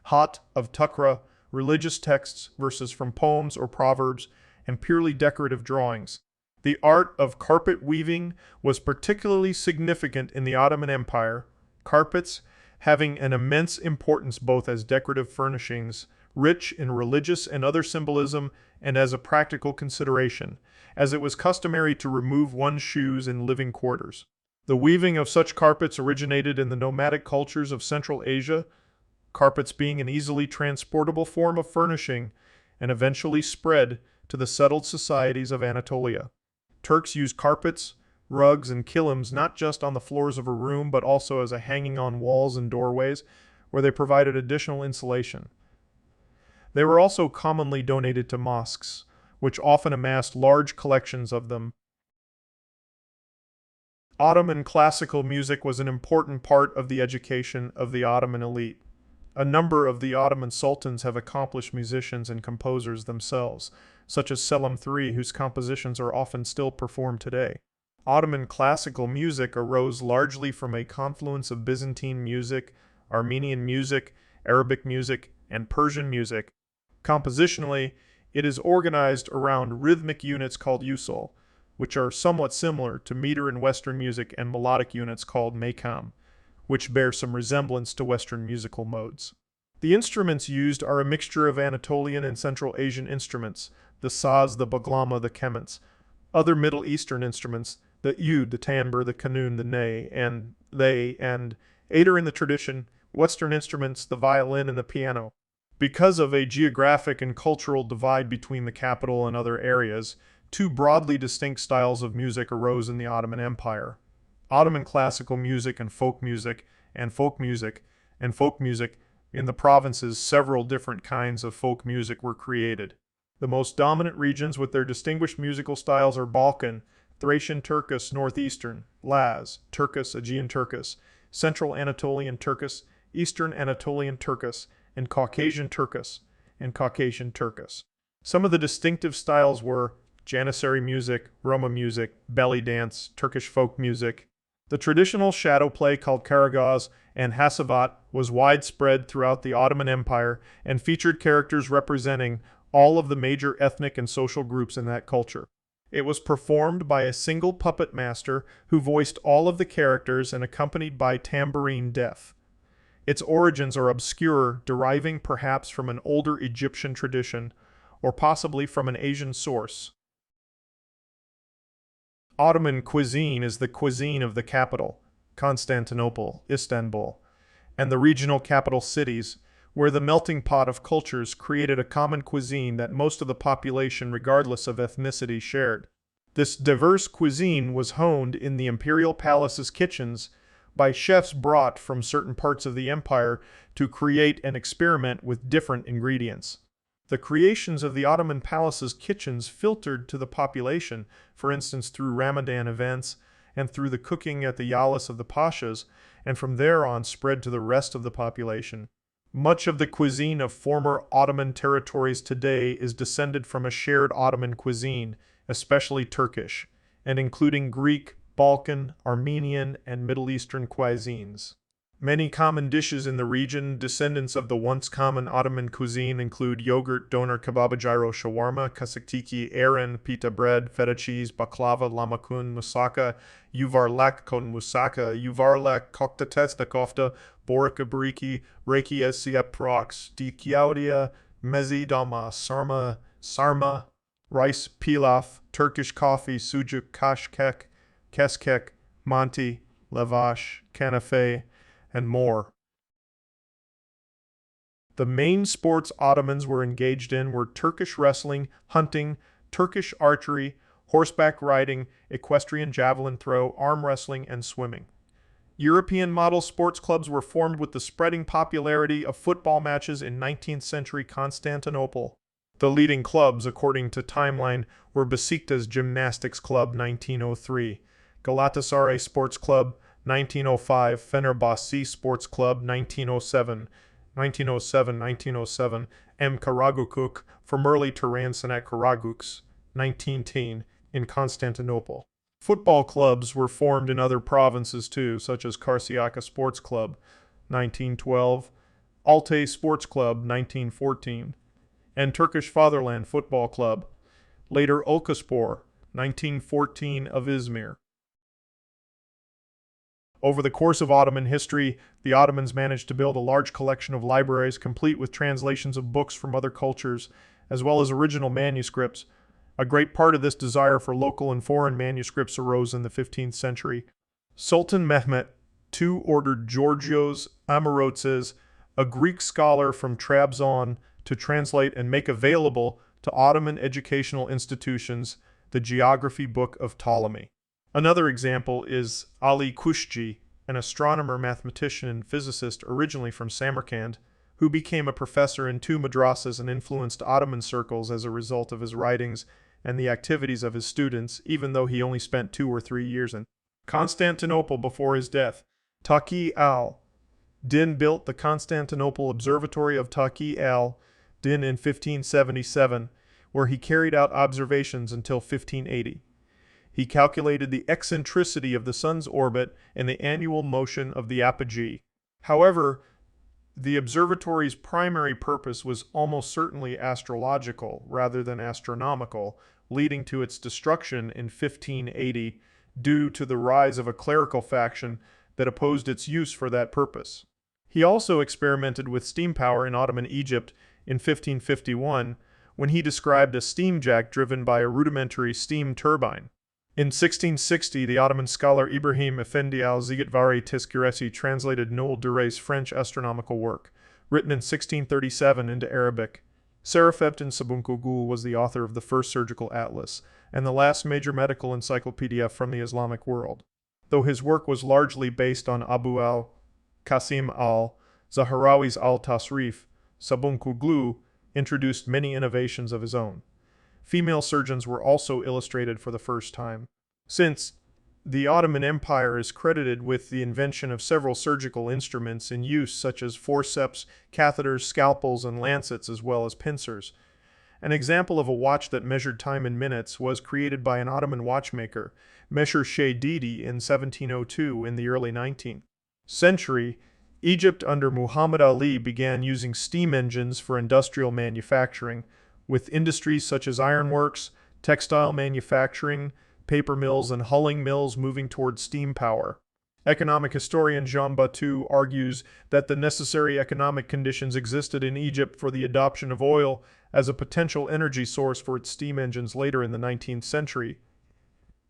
hat of tukra, religious texts, verses from poems or proverbs, and purely decorative drawings. The art of carpet weaving was particularly significant in the Ottoman Empire, carpets having an immense importance both as decorative furnishings, rich in religious and other symbolism, and as a practical consideration, as it was customary to remove one's shoes in living quarters. The weaving of such carpets originated in the nomadic cultures of Central Asia, carpets being an easily transportable form of furnishing, and eventually spread to the settled societies of Anatolia. Turks used carpets, rugs, and kilims not just on the floors of a room, but also as a hanging on walls and doorways, where they provided additional insulation. They were also commonly donated to mosques, which often amassed large collections of them. Ottoman classical music was an important part of the education of the Ottoman elite. A number of the Ottoman sultans have accomplished musicians and composers themselves, such as Selim III, whose compositions are often still performed today. Ottoman classical music arose largely from a confluence of Byzantine music, Armenian music, Arabic music, and Persian music. Compositionally, it is organized around rhythmic units called usul, which are somewhat similar to meter in Western music, and melodic units called makam, which bear some resemblance to Western musical modes. The instruments used are a mixture of Anatolian and Central Asian instruments, the saz, the baglama, the kemence, other Middle Eastern instruments, the oud, the tambour, the kanun, the ney, and aider in the tradition, Western instruments, the violin and the piano. Because of a geographic and cultural divide between the capital and other areas, two broadly distinct styles of music arose in the Ottoman Empire: Ottoman classical music and folk music, and folk music, and folk music. In the provinces, several different kinds of folk music were created. The most dominant regions with their distinguished musical styles are Balkan, Thracian Turkish, Northeastern, Laz, Turkish, Aegean Turkish, Central Anatolian Turkish, Eastern Anatolian Turkish, and Caucasian Turkish, Some of the distinctive styles were Janissary music, Roma music, belly dance, Turkish folk music. The traditional shadow play called karagaz and hasavat was widespread throughout the Ottoman Empire and featured characters representing all of the major ethnic and social groups in that culture. It was performed by a single puppet master who voiced all of the characters and accompanied by tambourine def. Its origins are obscure, deriving perhaps from an older Egyptian tradition or possibly from an Asian source. Ottoman cuisine is the cuisine of the capital, Constantinople, Istanbul, and the regional capital cities, where the melting pot of cultures created a common cuisine that most of the population, regardless of ethnicity, shared. This diverse cuisine was honed in the imperial palace's kitchens by chefs brought from certain parts of the empire to create and experiment with different ingredients. The creations of the Ottoman palace's kitchens filtered to the population, for instance through Ramadan events and through the cooking at the yalis of the pashas, and from there on spread to the rest of the population. Much of the cuisine of former Ottoman territories today is descended from a shared Ottoman cuisine, especially Turkish, and including Greek, Balkan, Armenian, and Middle Eastern cuisines. Many common dishes in the region, descendants of the once common Ottoman cuisine, include yogurt, doner, kebab, gyro, shawarma, kasaktiki, ayran, pita bread, feta cheese, baklava, lamakun, moussaka, yuvarlak, kon moussaka, yuvarlak, kokta kofta, borika briki, reiki siep prox, dikiaudia, mezi dama, sarma, rice, pilaf, Turkish coffee, sucuk, kashkek, keskek, manti, lavash, kanafe, and more. The main sports Ottomans were engaged in were Turkish wrestling, hunting, Turkish archery, horseback riding, equestrian javelin throw, arm wrestling, and swimming. European model sports clubs were formed with the spreading popularity of football matches in 19th century Constantinople. The leading clubs, according to Timeline, were Besiktas Gymnastics Club 1903, Galatasaray Sports Club 1905, Fenerbahce Sports Club 1907, M. Karagükük, formerly Turan Sanat Karaguks 1910, in Constantinople. Football clubs were formed in other provinces too, such as Karşıyaka Sports Club 1912, Altay Sports Club 1914, and Turkish Fatherland Football Club, later Ulkaspor 1914 of Izmir. Over the course of Ottoman history, the Ottomans managed to build a large collection of libraries complete with translations of books from other cultures, as well as original manuscripts. A great part of this desire for local and foreign manuscripts arose in the 15th century. Sultan Mehmet II ordered Georgios Amorotzes, a Greek scholar from Trabzon, to translate and make available to Ottoman educational institutions the geography book of Ptolemy. Another example is Ali Kushji, an astronomer, mathematician, and physicist originally from Samarkand, who became a professor in 2 madrasas and influenced Ottoman circles as a result of his writings and the activities of his students, even though he only spent 2 or 3 years in Constantinople before his death. Taqi al-Din built the Constantinople Observatory of Taqi al-Din in 1577, where he carried out observations until 1580. He calculated the eccentricity of the sun's orbit and the annual motion of the apogee. However, the observatory's primary purpose was almost certainly astrological rather than astronomical, leading to its destruction in 1580 due to the rise of a clerical faction that opposed its use for that purpose. He also experimented with steam power in Ottoman Egypt in 1551 when he described a steam jack driven by a rudimentary steam turbine. In 1660, the Ottoman scholar Ibrahim Effendi al-Zigetvari Tezkiresi translated Noel Duray's French astronomical work, written in 1637 into Arabic. Serafettin Sabunkogul was the author of the first surgical atlas and the last major medical encyclopedia from the Islamic world. Though his work was largely based on Abu al-Qasim al-Zahrawi's al-Tasrif, Sabunkoglu introduced many innovations of his own. Female surgeons were also illustrated for the first time. Since the Ottoman Empire is credited with the invention of several surgical instruments in use such as forceps, catheters, scalpels, and lancets, as well as pincers. An example of a watch that measured time in minutes was created by an Ottoman watchmaker, Mesher Shaydidi, in 1702 in the early 19th century. Egypt under Muhammad Ali began using steam engines for industrial manufacturing, with industries such as ironworks, textile manufacturing, paper mills, and hulling mills moving toward steam power. Economic historian Jean Batu argues that the necessary economic conditions existed in Egypt for the adoption of oil as a potential energy source for its steam engines later in the 19th century.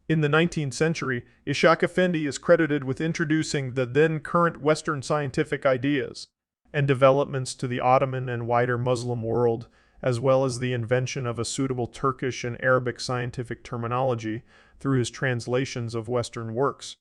In the 19th century, Ishaq Effendi is credited with introducing the then current Western scientific ideas and developments to the Ottoman and wider Muslim world, as well as the invention of a suitable Turkish and Arabic scientific terminology through his translations of Western works.